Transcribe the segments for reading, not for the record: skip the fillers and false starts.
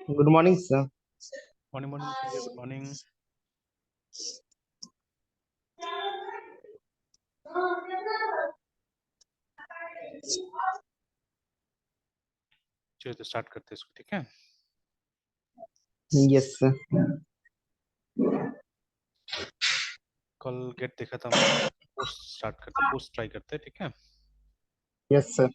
Good morning, sir. Morning, morning, Sanjay. Good morning. चलिए तो start करते हैं इसको, ठीक है। Yes, sir. कल गेट देखा था हमने, पोस्ट स्टार्ट करते, पोस्ट ट्राई करते हैं, ठीक है। Yes, sir.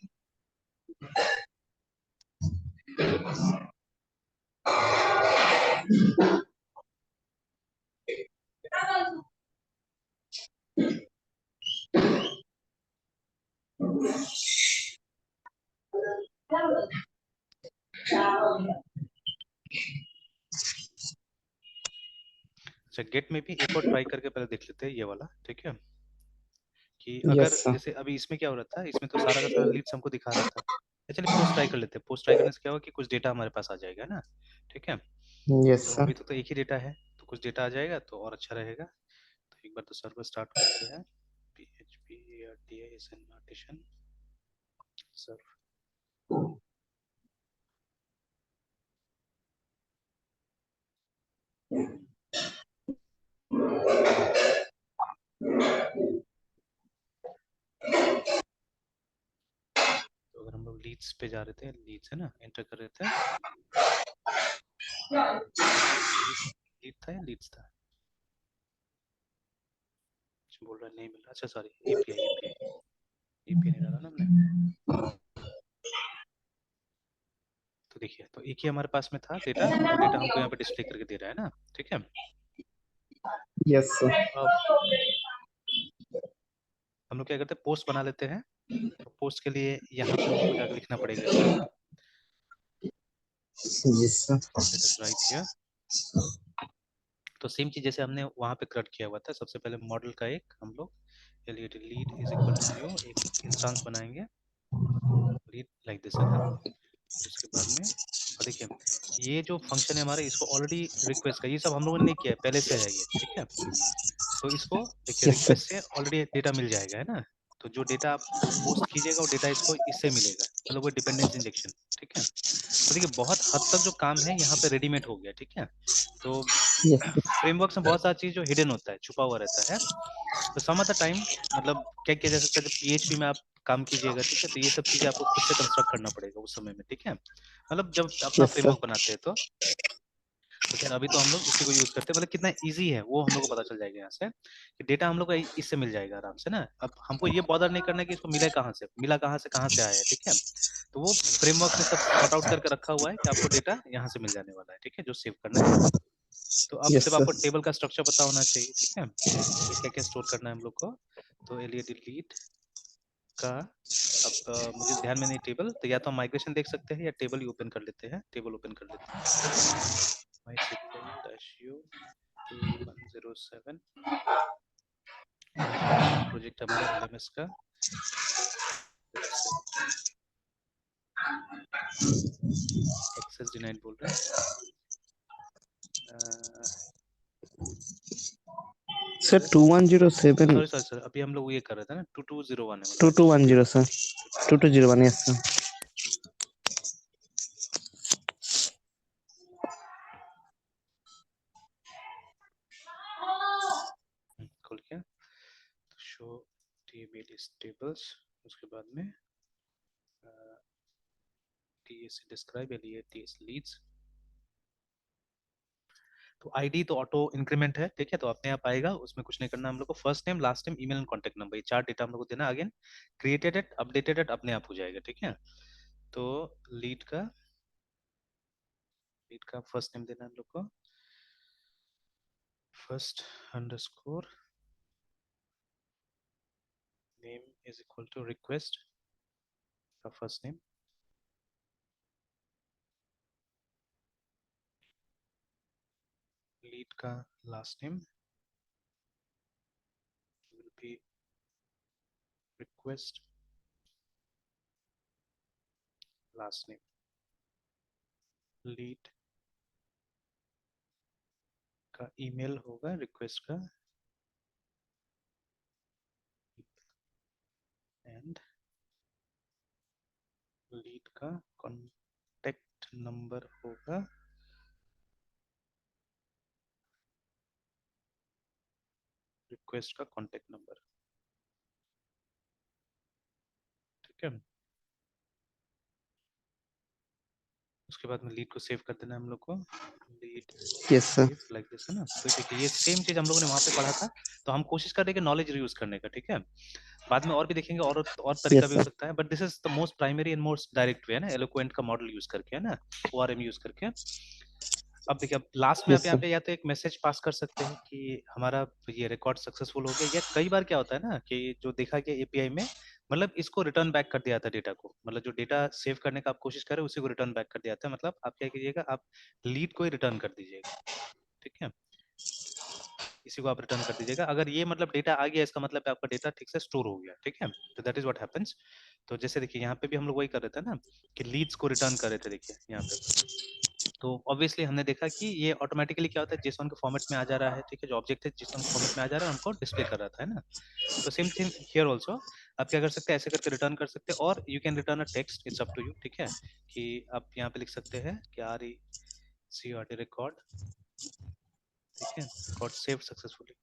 अच्छा, गेट में भी एक और ट्राई करके पहले देख लेते हैं ये वाला, ठीक है। कि अगर Yes, sir. जैसे अभी इसमें क्या हो रहा था, इसमें तो सारा का सारा लीड्स हमको दिखा रहा था। चलिए पोस्ट ट्राई कर लेते हैं। पोस्ट ट्राई करने से क्या होगा कि कुछ डेटा हमारे पास आ जाएगा ना, ठीक है। Yes, तो sir. अभी तक तो एक ही डेटा है, तो कुछ डेटा आ जाएगा तो और अच्छा रहेगा। तो एक बार तो सर्वर स्टार्ट करते हैं। PHP RTIS annotation सर्व। तो अगर हम लोग लीड्स पे जा रहे थे, लीड्स है ना, एंटर कर रहे थे, लीड था या लीड्स था, कुछ बोल रहा नहीं मिल रहा। अच्छा सॉरी, एपीआई एपीआई एपीआई नहीं डाला ना हमने। तो देखिए, तो एक ही हमारे पास में था डेटा, वो डेटा हमको यहाँ पे डिस्प्ले करके दे रहा है ना, ठीक है। Yes, sir. अब हम लोग क्या करते हैं, पोस्ट बना लेते हैं। तो पोस्ट के लिए यहाँ पे हम लोग को जाकर लिखना पड़ेगा इसको। Yes, sir. Let us right here. तो सेम चीज जैसे हमने वहाँ पे क्रिएट किया हुआ था, सबसे पहले मॉडल का एक हम लोग lead is equal to new एक इंस्टेंस बनाएंगे, लीड लाइक दिस, है ना। उसके बाद में और देखिए, ये जो फंक्शन है हमारा, इसको ऑलरेडी रिक्वेस्ट का, ये सब हम लोगों ने नहीं किया है, पहले से है ये, ठीक है। तो इसको देखिए, Yes, sir. रिक्वेस्ट से ऑलरेडी डेटा मिल जाएगा, है ना। तो जो डेटा आप पोस्ट कीजिएगा, वो डेटा इसको इससे मिलेगा, मतलब वो डिपेंडेंस इंजेक्शन, ठीक है। तो देखिए, बहुत हद तक जो काम है यहाँ पे रेडीमेड हो गया, ठीक है। तो Yes, sir. फ्रेमवर्क में बहुत सारा चीज जो हिडन होता है, छुपा हुआ रहता है। तो सम ऑफ द टाइम मतलब क्या किया जा सकता है, जब पीएचपी में आप काम कीजिएगा, ठीक है, तो ये सब चीजें आपको खुद से कंस्ट्रक्ट करना पड़ेगा उस समय में, ठीक है। मतलब जब अपना Yes, sir. फ्रेमवर्क बनाते हैं तो खैर अभी तो हम लोग इसी को यूज करते हैं, मतलब कितना इजी है वो हम लोग को पता चल जाएगा यहाँ से, कि डेटा हम लोग को इससे मिल जाएगा आराम से ना। अब हमको ये बॉदर नहीं करना है कि इसको मिला कहाँ से आया है, ठीक है। तो वो फ्रेमवर्क में सब सॉर्ट आउट करके रखा हुआ है कि आपको डेटा यहाँ से मिल जाने वाला है, ठीक है, जो सेव करना है। तो अब Yes, सिर्फ sir. आपको टेबल का स्ट्रक्चर पता होना चाहिए, ठीक है, कि क्या क्या स्टोर करना है हम लोग को। तो एलिए डिलीट का अब मुझे ध्यान में नहीं टेबल, तो या तो हम माइग्रेशन देख सकते हैं या टेबल ही ओपन कर लेते हैं, टेबल ओपन कर लेते हैं। MySQL-u 2107 प्रोजेक्ट हमारा LMS का 07 एक्सेस डिनाइड बोल रहा है। Sir, 2107. सॉरी सॉरी सॉरी, अभी हम लोग ये कर रहे थे ना, 2201 है, मतलब एक्चुअली 2210, sir. 2201, yes, sir. खोल के शो टेबल्स टेबल्स, उसके बाद में TS डिस्क्राइब एलिए TS लीड्स। तो आईडी तो ऑटो इंक्रीमेंट है, ठीक है, तो अपने आप आएगा, उसमें कुछ नहीं करना हम लोग को। First name, last name, email and contact number, ये चार डेटा हम लोग को देना। Again created at updated at अपने आप हो जाएगा, ठीक है। तो लीड का फर्स्ट नेम देना हम लोग को, first underscore name is equal to request का फर्स्ट नेम, लीड का last name will be request last name, lead का ईमेल होगा रिक्वेस्ट का, एंड लीड का कॉन्टेक्ट नंबर होगा रिक्वेस्ट का कॉन्टेक्ट नंबर, ठीक है। उसके बाद में लीड को सेव कर देना है हम लोग को, lead yes sir. Save like this, है ना। तो देखिए ये सेम चीज हम लोगों ने वहां पे पढ़ा था, तो हम कोशिश कर रहे हैं कि नॉलेज रीयूज करने का, ठीक है। बाद में और भी देखेंगे, और तरीका यस भी हो सर। सकता है, but this is the most primary and most direct way, है ना, एलोक्वेंट का मॉडल यूज करके, है ना, ओआरएम यूज करके। अब देखिए, अब लास्ट में आप यस यहाँ सर। पे या तो एक मैसेज पास कर सकते हैं कि हमारा ये रिकॉर्ड सक्सेसफुल हो गया, या कई बार क्या होता है ना कि जो देखा गया एपीआई में, मतलब इसको रिटर्न बैक कर दिया जाता है डेटा को, मतलब जो डेटा सेव करने का आप कोशिश कर रहे हैं उसी को रिटर्न बैक कर दिया जाता है। मतलब आप क्या कीजिएगा, आप लीड को ही रिटर्न कर दीजिएगा, ठीक है, इसी को आप रिटर्न कर दीजिएगा। अगर ये मतलब डेटा आ गया, इसका मतलब है आपका डेटा ठीक से स्टोर हो गया, ठीक है। तो दैट इज व्हाट हैपेंस। तो जैसे देखिए यहाँ पे भी हम लोग वही कर रहे थे ना, कि लीड्स को रिटर्न कर रहे थे, देखिए यहाँ पे। तो ऑब्वियसली हमने देखा कि ये ऑटोमेटिकली क्या होता है, जेसॉन के फॉर्मेट में आ जा रहा है, ठीक है, जो ऑब्जेक्ट है जेसॉन के फॉर्मेट में आ जा रहा है, हमको डिस्प्ले कर रहा था, है ना। तो सेम थिंग हियर आल्सो, आप क्या कर सकते हैं, ऐसे करके रिटर्न कर सकते हैं, और you can return a text, it's up to you, ठीक है। कि आप यहाँ पे लिख सकते हैं कि RECORD रिकॉर्ड, ठीक है, रिकॉर्ड सेव सक्सेसफुली,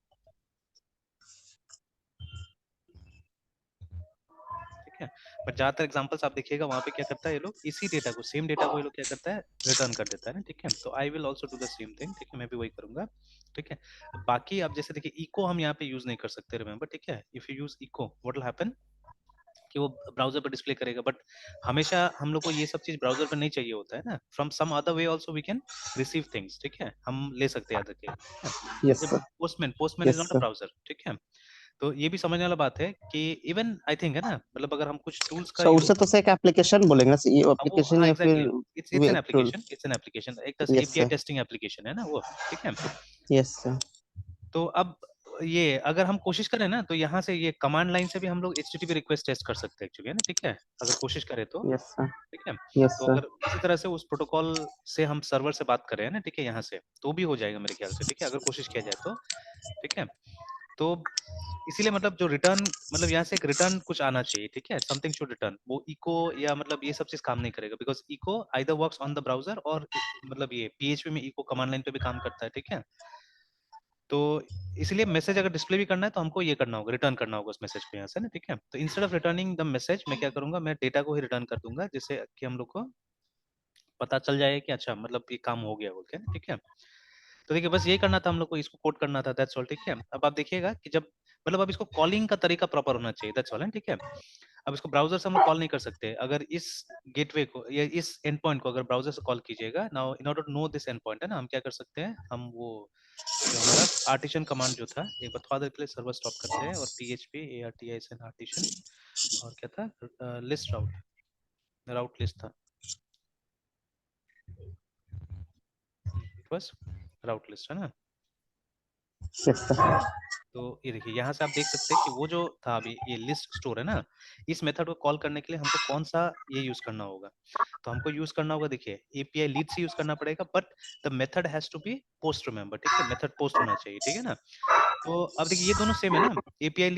ठीक है। बट ज्यादातर एग्जांपल्स आप देखिएगा वहां पे क्या करता है ये लोग, इसी डेटा को, सेम डेटा को ये लोग क्या करता है, रिटर्न कर देता है ना, ठीक है। तो I will also do the same thing, ठीक है, मैं भी वही करूंगा, ठीक है। बाकी आप जैसे देखिए इको हम यहाँ पे यूज नहीं कर सकते, रिमेंबर, ठीक है। If you use echo what will happen, कि वो ब्राउजर पर डिस्प्ले करेगा, बट हमेशा हम लोग को ये सब चीज ब्राउजर पर नहीं चाहिए होता है ना, from some other way also we can receive things, ठीक है, हम ले सकते हैं अदर के, ठीक है। यस जैसे sir. Postman is yes not a sir. Browser, ठीक है। तो ये भी समझने वाला बात है कि इवन आई थिंक, है ना, मतलब अगर हम कुछ टूल्स का सर उसे तो सर एक एप्लीकेशन बोलेंगे ना, ये अब वो, एप्लीकेशन हाँ या फिर exactly, it's an web tool. Application, it's an application, एक तरह से yes API sir. Testing application है ना वो, ठीक है। Yes sir. तो अब ये अगर हम कोशिश करें ना, तो यहाँ से ये कमांड लाइन से भी हम लोग एचटीटीपी रिक्वेस्ट टेस्ट कर सकते हैं एक्चुअली, है ना, ठीक है, अगर कोशिश करें तो, यस सर। ठीक है। यस तो सर। अगर इसी तरह से उस प्रोटोकॉल से हम सर्वर से बात करें ना, ठीक है, यहाँ से तो भी हो जाएगा मेरे ख्याल से, ठीक है, अगर कोशिश किया जाए तो, ठीक है। तो इसीलिए मतलब जो रिटर्न, मतलब यहाँ से एक रिटर्न कुछ आना चाहिए, ठीक है, समथिंग शुड रिटर्न, वो इको या मतलब ये सब चीज काम नहीं करेगा, because echo either works on the browser, और मतलब ये पीएचपी में इको कमांड लाइन पे भी काम करता है, ठीक है। तो इसलिए मैसेज अगर डिस्प्ले भी करना है तो हमको ये करना होगा, रिटर्न करना होगा उस मैसेज को यहाँ से ना, ठीक है। तो instead of returning the message, मैं क्या करूंगा, मैं डेटा को ही रिटर्न कर दूंगा, जिससे कि हम लोग को पता चल जाए कि अच्छा मतलब ये काम हो गया बोल के ना, ठीक है। तो देखिए बस यही करना था हम लोग को, इसको कोड करना था, दैट्स ऑल, ठीक है। अब आप देखिएगा कि जब मतलब अब इसको कॉलिंग का तरीका प्रॉपर होना चाहिए, दैट्स ऑल, है, ठीक है। अब इसको ब्राउजर से हम लोग कॉल नहीं कर सकते, अगर इस गेटवे को या इस एंड पॉइंट को अगर ब्राउजर से कॉल कीजिएगा, now in order to know this end point, है ना, हम क्या कर सकते हैं, हम वो जो हमारा आर्टिशन कमांड जो था, एक बार थोड़ा देर के लिए सर्वर स्टॉप करते हैं, और php artisan आर्टिशन, और क्या था, लिस्ट राउट, राउट लिस्ट था, इट वाज राउट लिस्ट, है ना। Yes sir. तो ये देखिए यहाँ से आप देख सकते हैं कि वो जो था अभी ये लिस्ट स्टोर है ना, इस मेथड को कॉल करने के लिए हमको कौन सा ये यूज करना होगा, तो हमको यूज करना होगा, देखिए एपीआई लीड से यूज करना पड़ेगा, but the method has to be post, remember, ठीक है, मेथड पोस्ट होना चाहिए, ठीक है ना। तो अब देखिए ये दोनों सेम है ना, एपीआई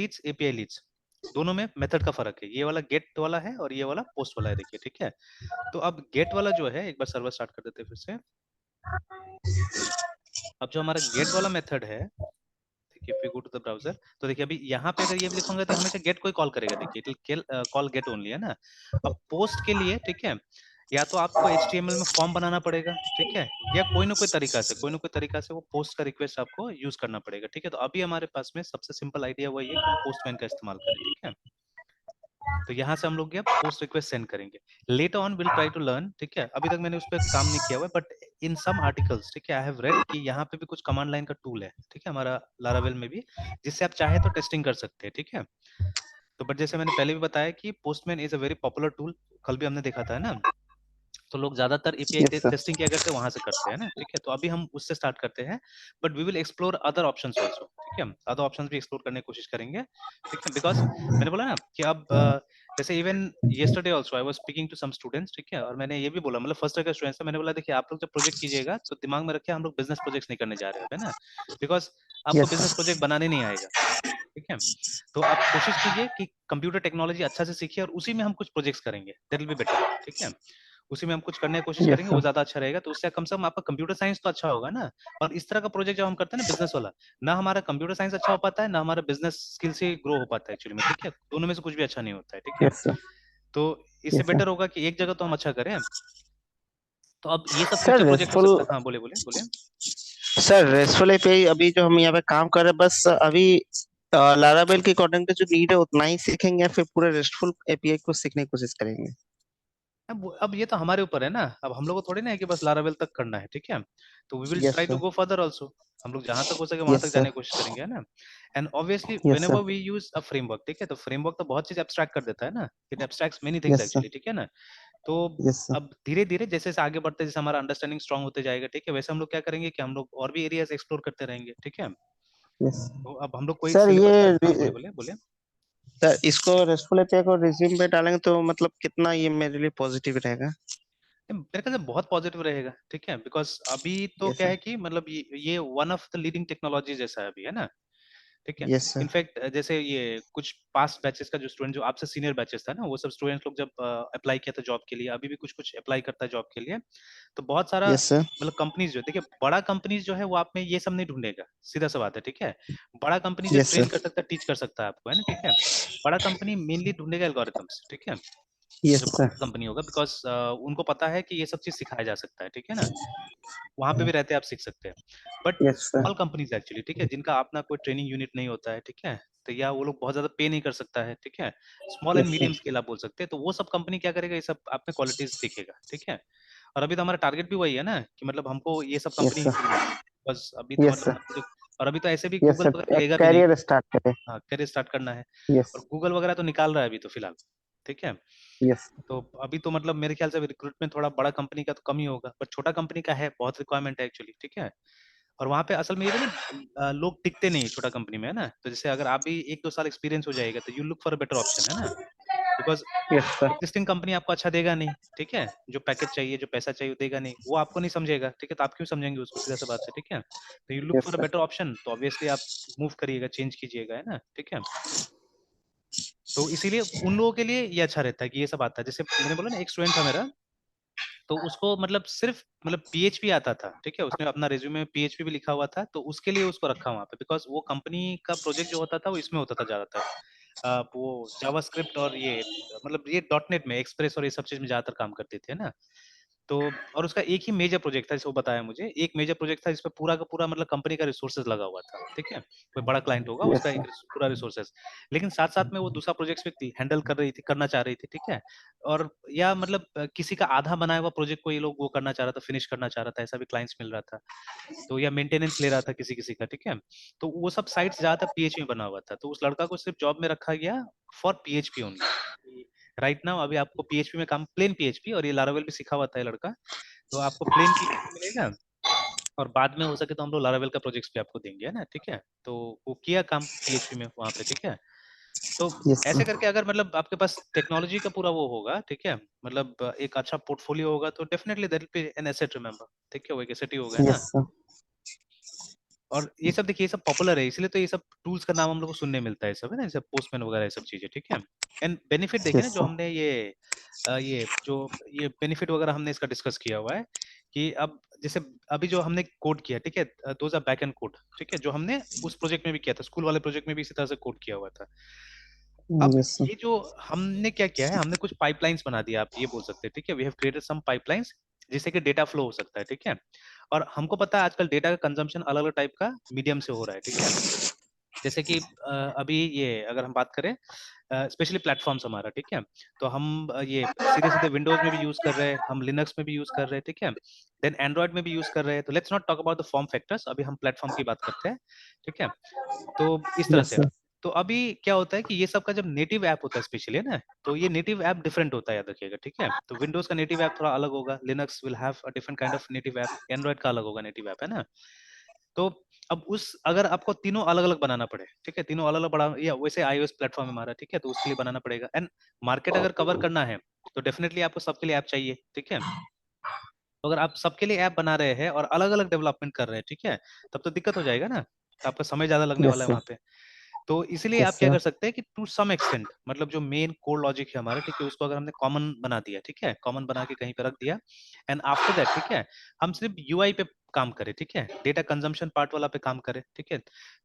लीड्स दोनों में मेथड का फर्क है, ये वाला गेट वाला है और ये वाला पोस्ट वाला है, देखिए, ठीक है। तो अब गेट वाला जो है, एक बार सर्वर स्टार्ट कर देते हैं फिर से। अब जो हमारा गेट वाला मेथड है, देखिए if we go to the browser, तो देखिए अभी यहाँ पे अगर ये भी लिखूंगा तो हमेशा गेट को ही कॉल करेगा, देखिए it will call get only, है ना। अब पोस्ट के लिए, ठीक है, या तो आपको HTML में फॉर्म बनाना पड़ेगा, ठीक है, या कोई ना कोई तरीका से वो पोस्ट का रिक्वेस्ट आपको यूज करना पड़ेगा, ठीक है। तो अभी हमारे पास में सबसे सिंपल आइडिया वही है कि हम पोस्टमैन का इस्तेमाल करें, ठीक है। तो यहाँ से हम लोग ये पोस्ट रिक्वेस्ट सेंड करेंगे, later on will try to learn, ठीक है। अभी तक मैंने उस पर काम नहीं किया हुआ है, बट इन सम आर्टिकल्स, ठीक है, आई हैव रेड कि यहाँ पे भी कुछ कमांड लाइन का टूल है, ठीक है, हमारा लारावेल में भी, जिससे आप चाहे तो टेस्टिंग कर सकते हैं, ठीक है। तो बट जैसे मैंने पहले भी बताया कि postman is a very popular tool, कल भी हमने देखा था, है ना। तो लोग ज्यादातर एपीआई यस सर। टेस्टिंग क्या करते हैं, वहां से करते हैं ना, ठीक है। तो अभी हम उससे स्टार्ट करते हैं, but we will explore other options also, ठीक है, अदर ऑप्शंस भी एक्सप्लोर करने की कोशिश करेंगे, ठीक है। बिकॉज मैंने बोला ना कि अब जैसे even yesterday also I was speaking to some students, ठीक है, और मैंने ये भी बोला, मतलब फर्स्ट ईयर के स्टूडेंट्स मैंने बोला देखिए आप लोग जब प्रोजेक्ट कीजिएगा तो दिमाग में रखिए हम लोग बिजनेस प्रोजेक्ट्स नहीं करने जा रहे हैं, है ना, बिकॉज आपको यस बिजनेस सर। प्रोजेक्ट बनाने नहीं आएगा, ठीक है। तो आप कोशिश कीजिए कि कंप्यूटर टेक्नोलॉजी अच्छा से सीखिए और उसी में हम कुछ प्रोजेक्ट्स करेंगे, दैट विल बी बेटर, ठीक है। उसी में हम कुछ करने की कोशिश यस करेंगे, वो सर। ज्यादा अच्छा रहेगा। तो उससे कम से कम आपका कंप्यूटर साइंस तो अच्छा होगा ना। और इस तरह का प्रोजेक्ट जब हम करते हैं ना बिजनेस वाला, ना हमारा कंप्यूटर साइंस अच्छा हो पाता है, ना हमारा बिजनेस स्किल से ग्रो हो पाता है एक्चुअली में, ठीक है। दोनों में से कुछ भी अच्छा नहीं होता है, ठीक है। Yes sir. तो इससे यस सर। बेटर होगा कि एक जगह तो हम अच्छा करें। तो अब ये सब सर फ्यूचर प्रोजेक्ट हो रेस्टफुल सकता है। हाँ, बोले बोले बोले। सर रेस्टफुल एपीआई अभी जो हम यहाँ पे काम कर रहे हैं, बस अभी लारावेल के अकॉर्डिंग जो नीड है उतना ही सीखेंगे, या फिर पूरे रेस्टफुल एपीआई को सीखने की कोशिश करेंगे? अब ये तो हमारे ऊपर है ना। अब हम लोग को थोड़ी ना है कि बस लारावेल तक करना है, ठीक है। तो we will yes try to sir. Go further also. हम लोग जहां तक हो सके वहां यस तक सर। जाने की कोशिश करेंगे, है ना। And obviously yes whenever sir. We use a framework, ठीक है, तो फ्रेमवर्क तो बहुत चीज एब्स्ट्रैक्ट कर देता है ना। It abstracts many things yes sir. Actually, ठीक है ना। तो यस सर। अब धीरे धीरे जैसे जैसे आगे बढ़ते, जैसे हमारा अंडरस्टैंडिंग स्ट्रांग होते जाएगा, ठीक है, वैसे हम लोग क्या करेंगे कि हम लोग और भी एरियाज एक्सप्लोर करते रहेंगे, ठीक है। यस तो अब हम लोग कोई सर। सिलेबस का, ये हाँ बोले बोले बोले। सर इसको रेस्टफुल एपीआई को रिज्यूम पे डालेंगे तो मतलब कितना ये मेरे लिए पॉजिटिव रहेगा? मेरे ख्याल से बहुत पॉजिटिव रहेगा, ठीक है। बिकॉज अभी तो यस क्या सर। है कि मतलब ये one of the leading technology जैसा है अभी, है ना, ठीक है। Yes sir. इनफैक्ट जैसे ये कुछ पास्ट बैचेस का जो स्टूडेंट, जो आपसे सीनियर बैचेस था ना, वो सब स्टूडेंट्स लोग जब अप्लाई किया था जॉब के लिए, अभी भी कुछ कुछ अप्लाई करता है जॉब के लिए। तो बहुत सारा यस सर। मतलब कंपनीज जो देखिए, बड़ा कंपनीज जो है वो आप में ये सब नहीं ढूंढेगा, सीधा सा बात है, ठीक है। बड़ा कंपनी जो यस ट्रेन सर। कर सकता है, टीच कर सकता है आपको, है ना, ठीक है। बड़ा कंपनी मेनली ढूंढेगा एल्गोरिथम्स, ठीक है। यस जो सर। बड़ा कंपनी होगा, बिकॉज उनको पता है कि ये सब चीज सिखाया जा सकता है, ठीक है ना। वहां पे भी रहते आप सीख सकते हैं। But yes sir. Small companies actually, ठीक है, जिनका अपना कोई ट्रेनिंग यूनिट नहीं होता है, ठीक है, तो या वो लोग बहुत ज्यादा पे नहीं कर सकता है, ठीक है। Small and yes medium sir. Scale आप बोल सकते हैं। तो वो सब कंपनी क्या करेगा, ये सब आप में क्वालिटीज देखेगा, ठीक है। और अभी तो हमारा टारगेट भी वही है ना कि मतलब हमको ये सब यस कंपनी ही सर। ढूंढना है। बस अभी तो यस मतलब सर। हमारा जो, और अभी तो ऐसे भी यस गूगल सर। वगैरह लेगा भी नहीं। कैरियर स्टार्ट करें। हाँ, करियर स्टार्ट करना है। यस। और गूगल वगैरह तो निकाल रहा है अभी तो फिलहाल, ठीक है। यस। तो अभी तो मतलब मेरे ख्याल से रिक्रूटमेंट थोड़ा बड़ा कंपनी का तो कम ही होगा, बट छोटा कंपनी का है, बहुत रिक्वायरमेंट है एक्चुअली, ठीक है। और वहां पे असल में ये भी ना लोग टिकते नहीं छोटा कंपनी में, है ना। तो जैसे अगर आप भी 1-2 साल एक्सपीरियंस हो जाएगा तो you look for a better option, है ना। Because yes sir. Existing company आपको अच्छा देगा नहीं, ठीक है। जो पैकेज चाहिए, जो पैसा चाहिए वो देगा नहीं, वो आपको नहीं समझेगा, ठीक है। तो आप क्यों समझेंगे उसको, सीधा सा बात है, ठीक है। तो you look yes for a sir. Better option, तो ऑब्वियसली आप मूव करिएगा, चेंज कीजिएगा, है ना, ठीक है। तो इसीलिए उन लोगों के लिए ये अच्छा रहता है कि ये सब आता है। जैसे मैंने बोला ना, एक स्टूडेंट था मेरा, तो उसको मतलब सिर्फ मतलब पीएचपी आता था, ठीक है। उसने अपना रिज्यूमे में पीएचपी भी लिखा हुआ था, तो उसके लिए उसको रखा वहां पे, बिकॉज वो कंपनी का प्रोजेक्ट जो होता था वो इसमें होता था ज्यादातर। वो जावास्क्रिप्ट और ये मतलब ये डॉटनेट में, एक्सप्रेस और ये सब चीज में ज्यादातर काम करते थे ना। तो और उसका एक ही मेजर प्रोजेक्ट था, जिसको बताया मुझे, एक मेजर प्रोजेक्ट था जिसपे पूरा का पूरा मतलब कंपनी का रिसोर्सेज लगा हुआ था, ठीक है। कोई बड़ा क्लाइंट होगा, यस उसका सर। एक पूरा रिसोर्सेज। लेकिन साथ साथ में वो दूसरा प्रोजेक्ट भी हैंडल कर रही थी, करना चाह रही थी, ठीक है। और या मतलब किसी का आधा बनाया हुआ प्रोजेक्ट को ये लोग वो करना चाह रहा था, फिनिश करना चाह रहा था, ऐसा भी क्लाइंट्स मिल रहा था। तो या मेंटेनेंस ले रहा था किसी किसी का, ठीक है। तो वो सब साइट्स ज्यादातर पीएचपी में बना हुआ था, तो उस लड़का को सिर्फ जॉब में रखा गया for PHP only. Right now अभी आपको पीएचपी में काम, प्लेन पीएचपी, और ये लारावेल भी सिखा हुआ था ये लड़का। तो आपको प्लेन पीएचपी मिलेगा। और बाद में हो सके तो हम लोग लारावेल का प्रोजेक्ट्स भी आपको देंगे, है ना, ठीक है। तो वो किया काम पीएचपी में वहां पे, ठीक है। तो यस ऐसे सर। करके अगर मतलब आपके पास टेक्नोलॉजी का पूरा वो होगा, ठीक है, मतलब एक अच्छा पोर्टफोलियो होगा, तो definitely that will B an asset, remember, ठीक है, वो एक एसेट ही होगा, है यस ना। सर। और ये सब देखिए, ये सब पॉपुलर है, इसलिए तो ये सब टूल्स का नाम हम लोग को सुनने मिलता है, सब है ना, जैसे पोस्टमैन वगैरह, ये सब चीजें, ठीक है। एंड बेनिफिट देखिए ना, यस जो सर। हमने ये जो ये बेनिफिट वगैरह हमने इसका डिस्कस किया हुआ है कि अब जैसे अभी जो हमने कोड किया, ठीक है, those are back end code, ठीक है, जो हमने उस प्रोजेक्ट में भी किया था, स्कूल वाले प्रोजेक्ट में भी इसी तरह से कोड किया हुआ था। अब यस सर। ये जो हमने क्या किया है, हमने कुछ पाइपलाइंस बना दिया, आप ये बोल सकते हैं, ठीक है। We have created some pipelines, जिससे कि डेटा फ्लो हो सकता है, ठीक है। और हमको पता है आजकल डेटा का कंजम्पशन अलग अलग टाइप का मीडियम से हो रहा है, ठीक है। जैसे कि अभी ये अगर हम बात करें, स्पेशली प्लेटफॉर्म्स हमारा, ठीक है। तो हम ये सीधे सीधे विंडोज में भी यूज कर रहे हैं, हम लिनक्स में भी यूज कर रहे हैं, ठीक है। देन एंड्रॉइड में भी यूज कर रहे हैं। तो let's not talk about the form factors, अभी हम प्लेटफॉर्म की बात करते हैं, ठीक है। तो इस तरह यस से, सर। तो अभी क्या होता है कि ये सब का जब नेटिव ऐप होता है स्पेशली, है ना, तो ये नेटिव ऐप डिफरेंट होता है, याद रखिएगा, ठीक है। तो विंडोज का नेटिव ऐप थोड़ा अलग होगा, Linux will have a different kind of native app, Android का अलग होगा नेटिव ऐप, है ना। तो अब उस अगर आपको तीनों अलग अलग बनाना पड़े, ठीक है, तीनों अलग अलग बड़ा, या वैसे iOS प्लेटफॉर्म है हमारा, ठीक है, तो उसके लिए बनाना पड़ेगा। एंड मार्केट अगर कवर करना है, तो डेफिनेटली आपको सबके लिए ऐप चाहिए, ठीक है। तो अगर आप सबके लिए ऐप बना रहे हैं और अलग अलग डेवलपमेंट कर रहे हैं, ठीक है, तब तो दिक्कत हो जाएगा ना, तो आपका समय ज्यादा लगने यस वाला है सर। वहां पे। तो इसलिए यस आप क्या सर। कर सकते हैं कि टू सम एक्सटेंट मतलब जो मेन कोर लॉजिक है हमारा, ठीक है, उसको अगर हमने कॉमन बना दिया, ठीक है, कॉमन बना के कहीं पे रख दिया, एंड आफ्टर दैट, ठीक है, हम सिर्फ यूआई पे काम करें, ठीक है, डेटा कंजम्पशन पार्ट वाला पे काम करें, ठीक है,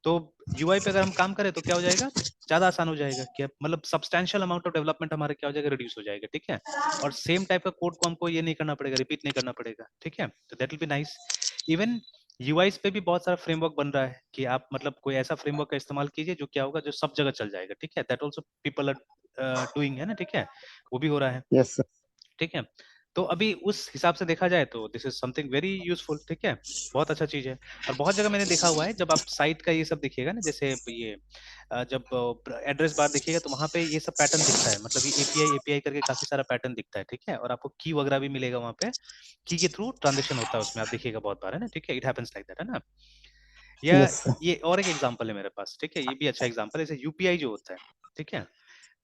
तो यूआई पे अगर हम काम करें तो क्या हो जाएगा, ज्यादा आसान हो जाएगा, क्या मतलब सब्सटैंशियल अमाउंट ऑफ डेवलपमेंट हमारा क्या हो जाएगा, रिड्यूस हो जाएगा, ठीक है, और सेम टाइप का कोड को हमको ये नहीं करना पड़ेगा, रिपीट नहीं करना पड़ेगा, ठीक है, तो that will be nice. Even UIs पे भी बहुत सारा फ्रेमवर्क बन रहा है कि आप मतलब कोई ऐसा फ्रेमवर्क का इस्तेमाल कीजिए जो क्या होगा, जो सब जगह चल जाएगा, ठीक है, that also people are doing, है ना, ठीक है, वो भी हो रहा है, यस सर। ठीक है। तो अभी उस हिसाब से देखा जाए तो this is something very useful, ठीक है, बहुत अच्छा चीज है। और बहुत जगह मैंने देखा हुआ है, जब आप साइट का ये सब देखिएगा ना, जैसे ये जब एड्रेस बार देखिएगा तो वहां पे ये सब पैटर्न दिखता है, मतलब ये एपीआई एपीआई करके काफी सारा पैटर्न दिखता है, ठीक है, और आपको की वगैरह भी मिलेगा वहां पे, की के थ्रू ट्रांजेक्शन होता है उसमें, आप देखिएगा बहुत बार, है ना, ठीक है, इट हैपेंस लाइक दैट, है ना। या यस सर। ये और एक एग्जांपल है मेरे पास, ठीक है, ये भी अच्छा एग्जांपल है, जैसे यूपीआई जो होता है, ठीक है,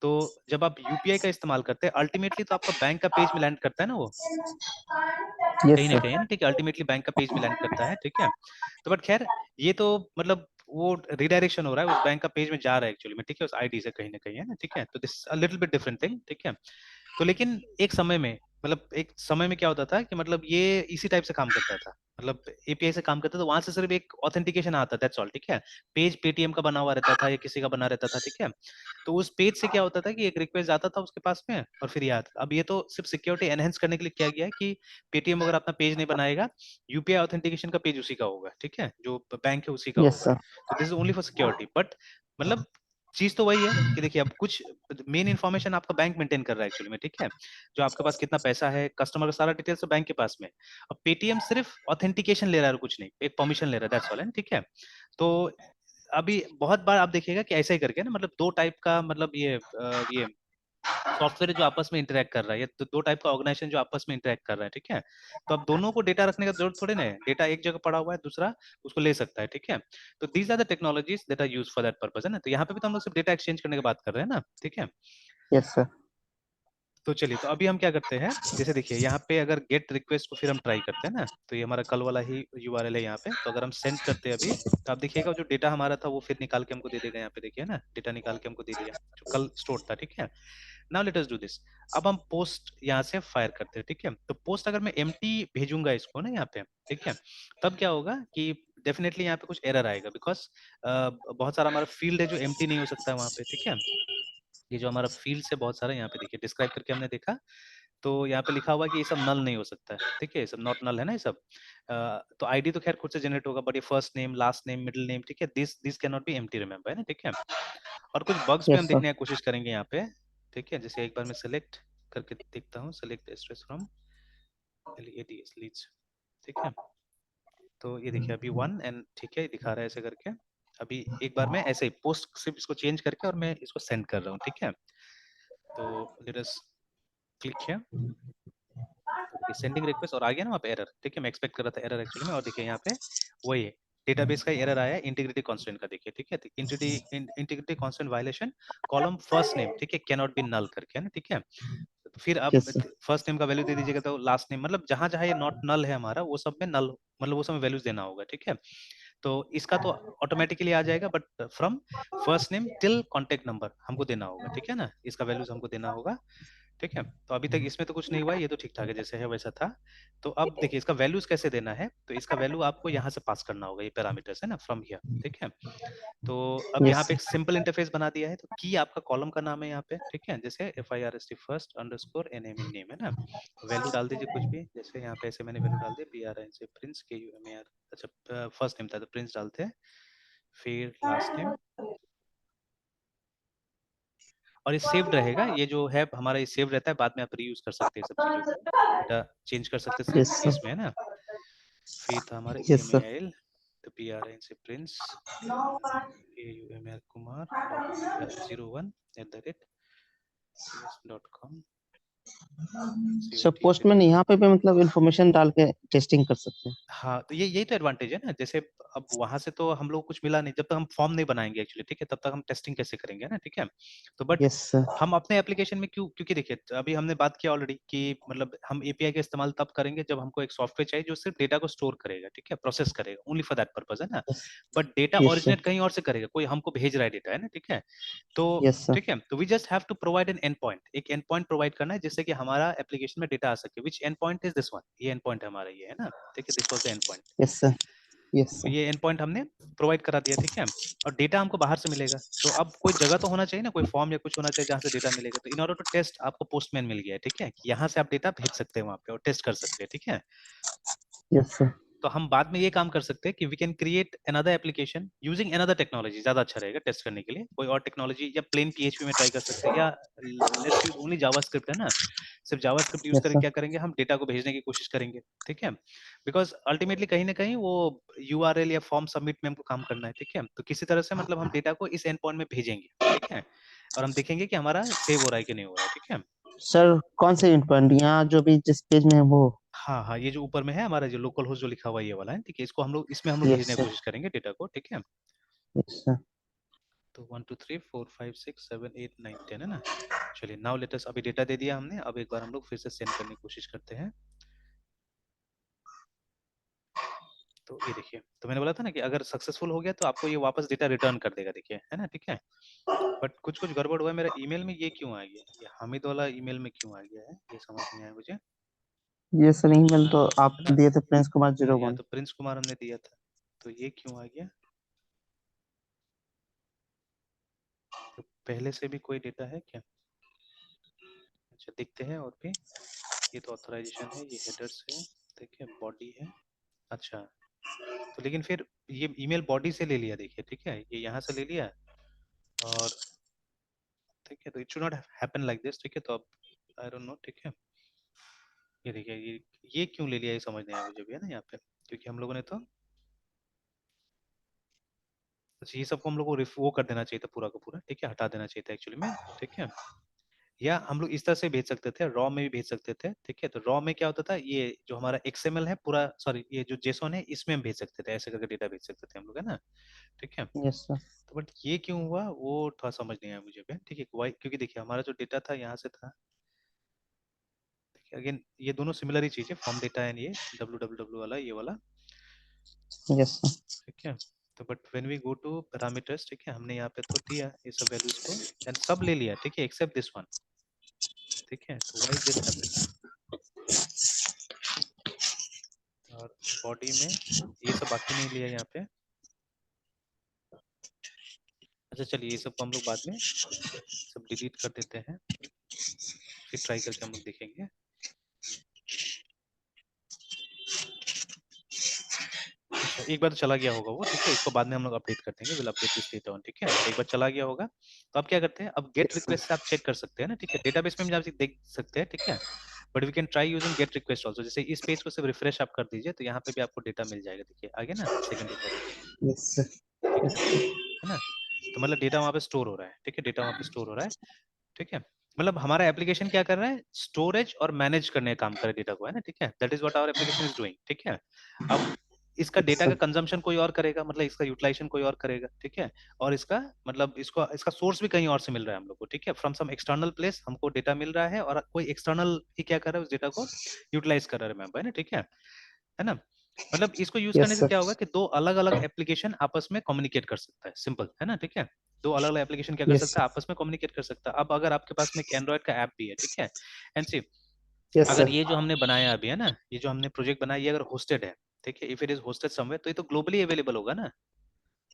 तो जब आप यूपीआई का इस्तेमाल करते हैं अल्टीमेटली तो आपका बैंक का पेज में लैंड करता है ना वो, कहीं यस ना सर। कहीं, है ना, ठीक है, अल्टीमेटली बैंक का पेज में लैंड करता है, ठीक है, तो बट खैर ये तो मतलब वो रिडायरेक्शन हो रहा है, उस बैंक का पेज में जा रहा है एक्चुअली में, ठीक है, उस आईडी से कहीं ना कहीं, है ना, ठीक है, तो this a little bit different thing, ठीक है। तो लेकिन एक समय में मतलब एक समय में क्या होता था कि मतलब ये इसी टाइप से काम करता था, मतलब एपीआई से काम करता था, वहां से सिर्फ एक ऑथेंटिकेशन आता था, दैट्स ऑल, ठीक है, पेज पेटीएम का बना हुआ रहता था या किसी का बना रहता था, ठीक है, तो उस पेज से क्या होता था कि एक रिक्वेस्ट आता था उसके पास में और फिर ये आता था। अब ये तो सिर्फ सिक्योरिटी एनहेंस करने के लिए किया गया है कि पेटीएम अगर अपना पेज नहीं बनाएगा, यूपीआई ऑथेंटिकेशन का पेज उसी का होगा, ठीक है, जो बैंक है उसी का यस होगा, सर। तो this is only for security, but मतलब चीज तो वही है कि देखिए अब कुछ मेन इन्फॉर्मेशन आपका बैंक मेंटेन कर रहा है एक्चुअली में, ठीक है, जो आपके पास कितना पैसा है, कस्टमर का सारा डिटेल्स तो बैंक के पास में, अब पेटीएम सिर्फ ऑथेंटिकेशन ले रहा है और कुछ नहीं, एक परमिशन ले रहा है, दैट्स ऑल, है, ठीक है। तो अभी बहुत बार आप देखिएगा कि ऐसा ही करके ना, मतलब दो टाइप का मतलब ये सॉफ्टवेयर जो आपस में इंटरेक्ट कर रहा है, या तो दो टाइप का ऑर्गेनाइजेशन जो आपस में इंटरेक्ट कर रहा है, ठीक है, तो अब दोनों को डेटा रखने का जरूरत थोड़ी ना है, डेटा एक जगह पड़ा हुआ है, दूसरा उसको ले सकता है, ठीक है, तो these are the technologies that are use for that purpose, है ना, तो यहाँ पे भी तो हम लोग सिर्फ डेटा एक्सचेंज करने की बात कर रहे हैं ना, ठीक है। Yes sir. तो चलिए, तो अभी हम क्या करते हैं, जैसे देखिए यहाँ पे अगर गेट रिक्वेस्ट को फिर हम ट्राई करते हैं ना, तो ये हमारा कल वाला ही यूआरएल है यहाँ पे, तो अगर हम सेंड करते हैं अभी, तो आप देखिएगा जो डेटा हमारा था वो फिर निकाल के हमको दे देगा, यहाँ पे देखिए ना, डेटा निकाल के हमको दे दिया जो कल स्टोर था, ठीक है। Now let us do this. अब हम पोस्ट यहाँ से फायर करते हैं, ठीक है, तो पोस्ट अगर मैं एम्प्टी भेजूंगा इसको ना यहाँ पे, ठीक है, तब क्या होगा कि डेफिनेटली यहाँ पे कुछ एरर आएगा, बिकॉज बहुत सारा हमारा फील्ड है जो एम्प्टी नहीं हो सकता है वहाँ पे, ठीक है, ये जो हमारा फील्ड है बहुत सारा, यहाँ पे देखिए डिस्क्राइब करके हमने देखा, तो यहाँ पे लिखा हुआ है कि ये सब नल नहीं हो सकता है, ठीक है, ये सब नॉट नल है ना ये सब। तो आईडी तो खैर खुद से जनरेट होगा, बट ये first name, last name, middle name, ठीक है, this this can not be empty, remember, है ना, ठीक है। और कुछ बग्स भी हम यस सर। देखने की कोशिश करेंगे यहाँ पे, ठीक है, जैसे एक बार मैं सेलेक्ट करके देखता हूँ, select stress from LEADS leads, ठीक है, तो ये देखिए अभी वन एंड, ठीक है, ये दिखा रहा है ऐसे करके। अभी एक बार मैं ऐसे ही पोस्ट सिर्फ इसको चेंज करके और मैं इसको सेंड कर रहा हूँ, ठीक है, तो लेट अस क्लिक किया, देखिए सेंडिंग रिक्वेस्ट और आ गया ना वहाँ पे एरर, ठीक है, मैं एक्सपेक्ट कर रहा था एरर एक्चुअली में, और देखिए यहाँ पे वही है, डेटाबेस का एरर आया है, इंटीग्रिटी कांस्टेंट का, देखिए, ठीक है, integrity constant violation, column first name, ठीक है, कैन नॉट बी नल करके, है ना, ठीक है, तो फिर अब यस सर। फर्स्ट नेम का वैल्यू दे दीजिएगा, तो लास्ट नेम, मतलब जहां जहां ये नॉट नल है हमारा वो सब में नल, मतलब वो सब में वैल्यूज देना होगा, ठीक है, तो इसका तो ऑटोमेटिकली आ जाएगा, but from first name till contact number हमको देना होगा, ठीक है ना, इसका वैल्यूज हमको देना होगा, ठीक है। तो अभी तक इसमें तो कुछ नहीं हुआ है, ये तो ठीक ठाक है, जैसे है वैसा था। तो अब देखिए इसका वैल्यूज कैसे देना है, तो इसका वैल्यू आपको यहाँ से पास करना होगा, ये पैरामीटर्स है ना, फ्रॉम हियर, ठीक है। तो अब यहाँ यस पे एक सिंपल इंटरफेस बना दिया है, तो की आपका कॉलम का नाम है यहाँ पे, ठीक है, जैसे FIRST first underscore NAME name, है ना, वैल्यू डाल दीजिए कुछ भी, जैसे यहाँ पे ऐसे मैंने वैल्यू डाल दिया PRN से प्रिंस KUMAR, अच्छा फर्स्ट नेम था तो प्रिंस डालते हैं, फिर लास्ट नेम, और ये सेव्ड रहेगा, ये जो है हमारा ये सेव रहता है, बाद में आप रीयूज कर सकते हैं सब चीजों को, डेटा चेंज कर सकते हैं सर। इसमें, है ना। फिर था हमारा यस सर। ईमेल, तो PRN से Prince KUMR Kumar dot 01 @ps.com, सब COT पे। पोस्टमैन यहाँ पे मतलब इंफॉर्मेशन डाल के टेस्टिंग कर सकते हैं। हाँ, तो ये यही तो एडवांटेज है ना, जैसे अब वहां से तो हम लोग कुछ मिला नहीं, जब तक हम फॉर्म नहीं बनाएंगे एक्चुअली, ठीक है, तब तक हम टेस्टिंग कैसे करेंगे ना, ठीक है। तो बट यस सर। हम अपने एप्लीकेशन में क्यों, क्योंकि देखिए अभी हमने बात किया ऑलरेडी कि मतलब हम एपीआई का इस्तेमाल तब करेंगे जब हमको एक सॉफ्टवेयर चाहिए जो सिर्फ डेटा को स्टोर करेगा, ठीक है, प्रोसेस करेगा, ओनली फॉर दैट पर्पस, है ना। Yes. But data yes sir. Originate कहीं और से करेगा, कोई हमको भेज रहा है डेटा, है ना, ठीक है। तो यस सर। ठीक है, तो we just have to provide an end point, एक एंड पॉइंट प्रोवाइड करना है जिससे कि हमारा एप्लीकेशन में डेटा आ सके, which end point is this one, ये एंड पॉइंट है हमारा, ये है ना, ठीक है, this was the end point. Yes sir. Yes तो सर। ये एंड पॉइंट हमने प्रोवाइड करा दिया, ठीक है। और डेटा हमको बाहर से मिलेगा, तो अब कोई जगह तो होना चाहिए ना, कोई फॉर्म या कुछ होना चाहिए जहाँ से डेटा मिलेगा, तो इन ऑर्डर टू टेस्ट आपको पोस्टमैन मिल गया है, ठीक है, कि यहाँ से आप डेटा भेज सकते हैं वहां पे और टेस्ट कर सकते हैं, ठीक है। Yes sir. तो हम बाद में ये काम कर सकते हैं कि we can create another application using another technology, ज्यादा अच्छा रहेगा टेस्ट करने के लिए, कोई और टेक्नोलॉजी, या प्लेन पीएचपी में ट्राई कर सकते हैं, या लेट्स यूज ओनली जावास्क्रिप्ट, है ना, सिर्फ जावास्क्रिप्ट यूज यस करके सर। क्या करेंगे, हम डेटा को भेजने की कोशिश करेंगे, ठीक है। बिकॉज अल्टीमेटली कहीं ना कहीं वो यूआरएल या फॉर्म सबमिट में हमको काम करना है, ठीक है, तो किसी तरह से मतलब हम डेटा को इस एंड पॉइंट में भेजेंगे, ठीक है, और हम देखेंगे कि हमारा सेव हो रहा है कि नहीं हो रहा है, ठीक है। सर कौन से एंड पॉइंट यहाँ जो भी जिस पेज में है वो? हाँ हाँ, ये जो ऊपर में है हमारा जो लोकल होस्ट जो लिखा हुआ है ये वाला है, ठीक है, इसको हम लोग, इसमें हम लोग यस भेजने की सर। कोशिश करेंगे डेटा को, ठीक है। Yes sir. तो 1 2 3 4 5 6 7 8 9 10, है ना। चलिए नाउ लेट अस, अभी डेटा दे दिया हमने, अब एक बार हम लोग फिर से सेंड करने की कोशिश करते हैं। तो ये देखिए, तो मैंने बोला था ना कि अगर सक्सेसफुल हो गया तो आपको ये वापस डेटा रिटर्न कर देगा, देखिए, है ना, ठीक है। बट कुछ कुछ गड़बड़ हुआ है, मेरा ईमेल में ये क्यों आ गया, ये हामिद वाला ईमेल में क्यों आ गया है, ये समझ नहीं आया मुझे, ये सर ईमेल तो आप है ना। दिए थे प्रिंस कुमार जीरो या वन। तो प्रिंस कुमार हमने दिया था, तो ये क्यों आ गया, तो पहले से भी कोई डेटा है क्या। अच्छा देखते हैं और भी, ये तो ऑथराइजेशन है, ये हेडर्स है, देखिए बॉडी है, अच्छा। तो लेकिन फिर ये ईमेल बॉडी से ले लिया, देखिए, ठीक है, ये यहाँ से ले लिया, और ठीक है, तो it should not happen like this, ठीक है, तो अब आई डोंट नो, ठीक है। ये देखिए, ये क्यों ले लिया, ये समझ नहीं आया मुझे भी, है ना, यहाँ पे, क्योंकि हम लोगों ने तो, अच्छा, ये सबको हम लोग को वो कर देना चाहिए था पूरा का पूरा, ठीक है, हटा देना चाहिए था एक्चुअली में, ठीक है। या हम लोग इस तरह से भेज सकते थे, रॉ में भी भेज सकते थे, ठीक है, तो रॉ में क्या होता था, ये जो हमारा एक्सएमएल है पूरा, सॉरी, ये जो जेसॉन है इसमें हम भेज सकते थे, ऐसे करके डेटा भेज सकते थे हम लोग, है ना, ठीक है। Yes sir. तो बट ये क्यों हुआ वो थोड़ा समझ नहीं आया मुझे भी, ठीक है, वाई, क्योंकि देखिए हमारा जो डेटा था यहाँ से था, अगेन ये दोनों सिमिलर ही चीज है, फॉर्म डेटा एंड ये www वाला, ये वाला, यस सर। ठीक है। तो but when we go to parameters, ठीक है, हमने यहाँ पे तो दिया ये सब वैल्यूज को, एंड सब ले लिया, ठीक है, एक्सेप्ट दिस वन, ठीक है, तो व्हाई दिस हैपेंड, और बॉडी में ये सब बाकी नहीं लिया यहाँ पे। अच्छा चलिए, ये सब को हम लोग बाद में सब डिलीट कर देते हैं, फिर ट्राई करके हम लोग देखेंगे। अच्छा एक बार तो चला गया होगा वो, ठीक है, इसको बाद में हम लोग अपडेट कर देंगे, will update this later on, ठीक है, तो एक बार चला गया होगा, तो अब क्या करते हैं, अब गेट यस सर। रिक्वेस्ट से आप चेक कर सकते हैं ना, ठीक है, डेटाबेस में भी आप देख सकते हैं, ठीक है। But we can try using get request also, जैसे इस पेज को सिर्फ रिफ्रेश आप कर दीजिए तो यहाँ पे भी आपको डेटा मिल जाएगा, देखिए आगे ना सेकंड रिक्वेस्ट, यस सर। ठीक है ना। तो मतलब डेटा वहाँ पे स्टोर हो रहा है, ठीक है, डेटा वहाँ पे स्टोर हो रहा है, ठीक है। मतलब हमारा एप्लीकेशन क्या कर रहा है, स्टोरेज और मैनेज करने का काम करे डेटा को, है ना, ठीक है, that is what our application is doing, ठीक है। अब इसका यस डेटा का सर। कंजम्पशन कोई और करेगा, मतलब इसका यूटिलाइजेशन कोई और करेगा, ठीक है। और इसका मतलब इसको इसका सोर्स भी कहीं और से मिल रहा है हम लोग को, ठीक है, फ्रॉम सम एक्सटर्नल प्लेस हमको डेटा मिल रहा है, और कोई एक्सटर्नल ही क्या कर रहा है, उस डेटा को यूटिलाइज कर रहा है, remember, है ना, ठीक है ना। मतलब इसको यूज करने यस से सर। क्या होगा कि दो अलग अलग एप्लीकेशन आपस में कम्युनिकेट कर सकता है, सिंपल, है ना, ठीक है। दो अलग अलग एप्लीकेशन क्या कर यस सकता है, सर। आपस में कम्युनिकेट कर सकता है। अब अगर आपके पास में एक एंड्रॉइड का ऐप भी है, ठीक है, एंड सी, यस अगर सर। ये जो हमने बनाया अभी, है ना, ये जो हमने प्रोजेक्ट बनाया, ये अगर होस्टेड है, ठीक है, if it is hosted somewhere, तो ये तो ग्लोबली अवेलेबल होगा ना,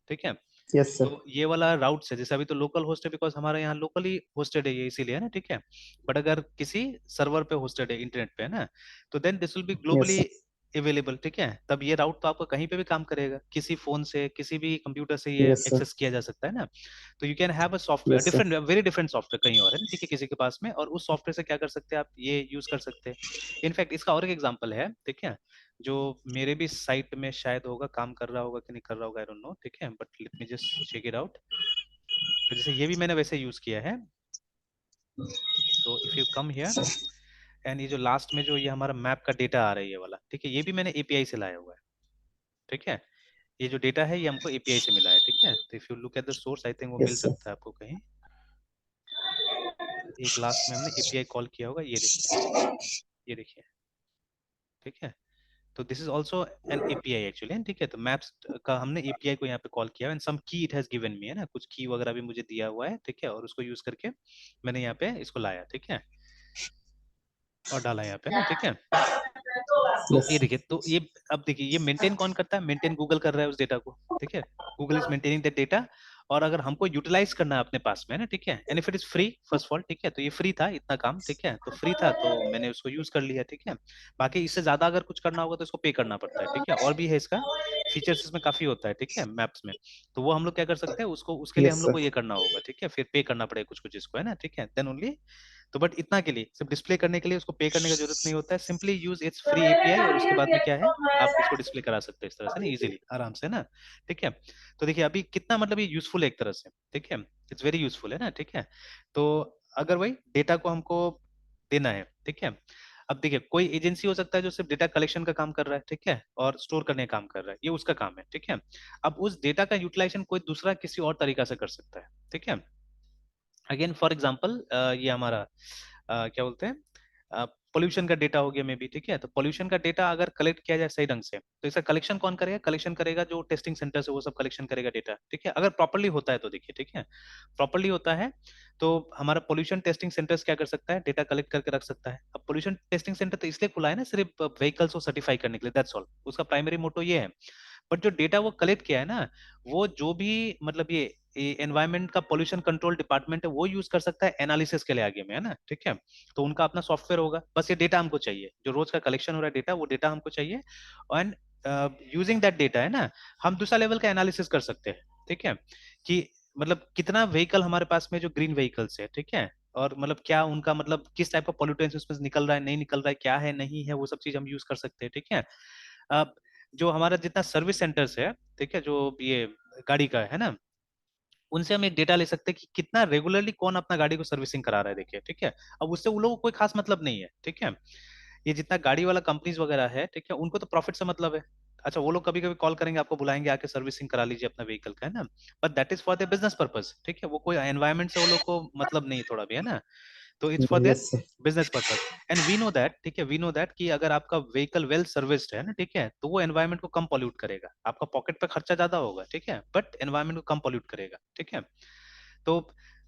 ठीक है। Yes sir. तो ये वाला राउट है, जैसे अभी तो लोकल होस्ट है, बिकॉज हमारे यहाँ लोकली होस्टेड है ये, इसीलिए, है ना, ठीक है। बट अगर किसी सर्वर पे होस्टेड है, इंटरनेट पे, है ना, तो then this will be yes globally sir. Available, ठीक है। तब ये राउट तो आपको कहीं पे भी काम करेगा, किसी फोन से, किसी भी कंप्यूटर से ये यस सर। एक्सेस किया जा सकता है ना। तो you can have a software yes sir. Different, very different software कहीं और, है ना, ठीक है, किसी के पास में, और उस सॉफ्टवेयर से क्या कर सकते हैं आप, ये यूज कर सकते हैं। इनफैक्ट इसका और एक एग्जांपल है, ठीक है, जो मेरे भी साइट में शायद होगा, काम कर रहा होगा कि नहीं कर रहा होगा, आई डोंट नो, ठीक है, but let me just check it out. तो जैसे ये भी मैंने वैसे यूज किया है, तो if you come here, and ये जो लास्ट में जो ये हमारा मैप का डेटा आ रहा है ये वाला, ठीक है, ये भी मैंने एपीआई से लाया हुआ है, ठीक है। ये जो डेटा है ये हमको एपीआई से मिला है, ठीक है। तो if you look at the source I think वो मिल यस सर। सकता है आपको कहीं। एक लास्ट में हमने एपीआई कॉल किया होगा, ये देखिए, ये देखिए, ठीक है। तो this is also an API actually, ठीक है। तो मैप्स का हमने एपीआई को यहाँ पे कॉल किया एंड सम की इट हैज गिवन मी, है ना, कुछ की वगैरह भी मुझे दिया हुआ है, ठीक है, और उसको यूज करके मैंने यहाँ पे इसको लाया, ठीक है, और डाला यहाँ पे ना, ठीक है। तो यस ये देखिए, तो ये अब देखिए ये मेंटेन कौन करता है, मेंटेन गूगल कर रहा है उस डेटा को, ठीक है। Google is maintaining that data, और अगर हमको यूटिलाइज करना है अपने पास में, है ना, ठीक है, and if it is free first of all, ठीक है, तो ये फ्री था इतना काम, ठीक है, तो फ्री था तो मैंने उसको यूज कर लिया, ठीक है। बाकी इससे ज्यादा अगर कुछ करना होगा तो इसको पे करना पड़ता है, ठीक है, और भी है इसका फीचर्स इसमें काफी होता है, ठीक है, मैप्स में। तो वो हम लोग क्या कर सकते हैं, उसको उसके लिए हम यस लोग को सर। ये करना होगा, ठीक है, फिर पे करना पड़ेगा कुछ कुछ इसको, है ना, ठीक है, देन ओनली। तो बट इतना के लिए सिर्फ डिस्प्ले करने के लिए उसको पे करने का जरूरत नहीं होता है, simply use it's free API, और उसके बाद में क्या है, आप इसको डिस्प्ले करा सकते हैं इस तरह से ना, इजीली, आराम से ना, ठीक है। तो देखिए अभी कितना मतलब ये यूजफुल है एक तरह से, ठीक है, इट्स वेरी यूजफुल है ना, ठीक है। तो अगर वही डेटा को हमको देना है, ठीक है। अब देखिए कोई एजेंसी हो सकता है जो सिर्फ डेटा कलेक्शन का काम कर रहा है, ठीक है, और स्टोर करने का काम कर रहा है, ये उसका काम है, ठीक है। अब उस डेटा का यूटिलाइजेशन कोई दूसरा किसी और तरीका से कर सकता है, ठीक है। अगेन फॉर एग्जांपल ये हमारा क्या बोलते हैं, पोल्यूशन का डेटा हो गया मे बी, ठीक है। तो पोल्यूशन का डेटा अगर कलेक्ट किया जाए सही ढंग से, तो इसका कलेक्शन कौन करेगा, कलेक्शन करेगा जो टेस्टिंग सेंटर से वो सब कलेक्शन करेगा डेटा, ठीक है, अगर प्रॉपर्ली होता है तो, देखिए, ठीक है, प्रॉपर्ली होता है तो हमारा पोल्यूशन टेस्टिंग सेंटर्स क्या कर सकता है, डेटा कलेक्ट करके रख सकता है। अब पोल्यूशन टेस्टिंग सेंटर तो इसलिए खुला है ना, सिर्फ व्हीकल्स को सर्टिफाई करने के लिए, दैट्स ऑल, उसका प्राइमरी मोटो ये है। बट जो डेटा वो कलेक्ट किया है ना, वो जो भी मतलब ये एनवायरमेंट का पोल्यूशन कंट्रोल डिपार्टमेंट है वो यूज कर सकता है एनालिसिस के लिए आगे में, है ना, ठीक है। तो उनका अपना सॉफ्टवेयर होगा, बस ये डेटा हमको चाहिए, जो रोज का कलेक्शन हो रहा है डेटा, वो डेटा हमको चाहिए, एंड यूजिंग दैट डेटा, है ना, हम दूसरा लेवल का एनालिसिस कर सकते हैं, ठीक है, कि मतलब कितना व्हीकल हमारे पास में जो ग्रीन व्हीकल्स है, ठीक है, और मतलब क्या उनका मतलब किस टाइप का पोल्यूटेंस उसमें निकल रहा है, नहीं निकल रहा है, क्या है नहीं है, वो सब चीज हम यूज कर सकते हैं, ठीक है। अब जो हमारा जितना सर्विस सेंटर्स है, ठीक है, जो ये गाड़ी का है ना, उनसे हम एक डेटा ले सकते हैं कि कितना रेगुलरली कौन अपना गाड़ी को सर्विसिंग करा रहा है, देखिए, ठीक है। अब उससे उन लोगों को कोई खास मतलब नहीं है, ठीक है। ये जितना गाड़ी वाला कंपनीज वगैरह है, ठीक है, उनको तो प्रॉफिट से मतलब है। अच्छा वो लोग कभी कभी कॉल करेंगे, आपको बुलाएंगे आके सर्विसिंग करा लीजिए अपना व्हीकल का, है ना, but that is for the business purpose, ठीक है, वो कोई एनवायरमेंट से वो लोग को मतलब नहीं थोड़ा भी, है ना। तो it's for there yes sir. Business purpose, and we know that, ठीक है, वी नो दैट कि अगर आपका व्हीकल वेल सर्विस्ड है ना, ठीक है, तो वो एनवायरमेंट को कम पॉल्यूट करेगा, आपका पॉकेट पे खर्चा ज्यादा होगा, ठीक है, बट एनवायरमेंट को कम पॉल्यूट करेगा, ठीक है। तो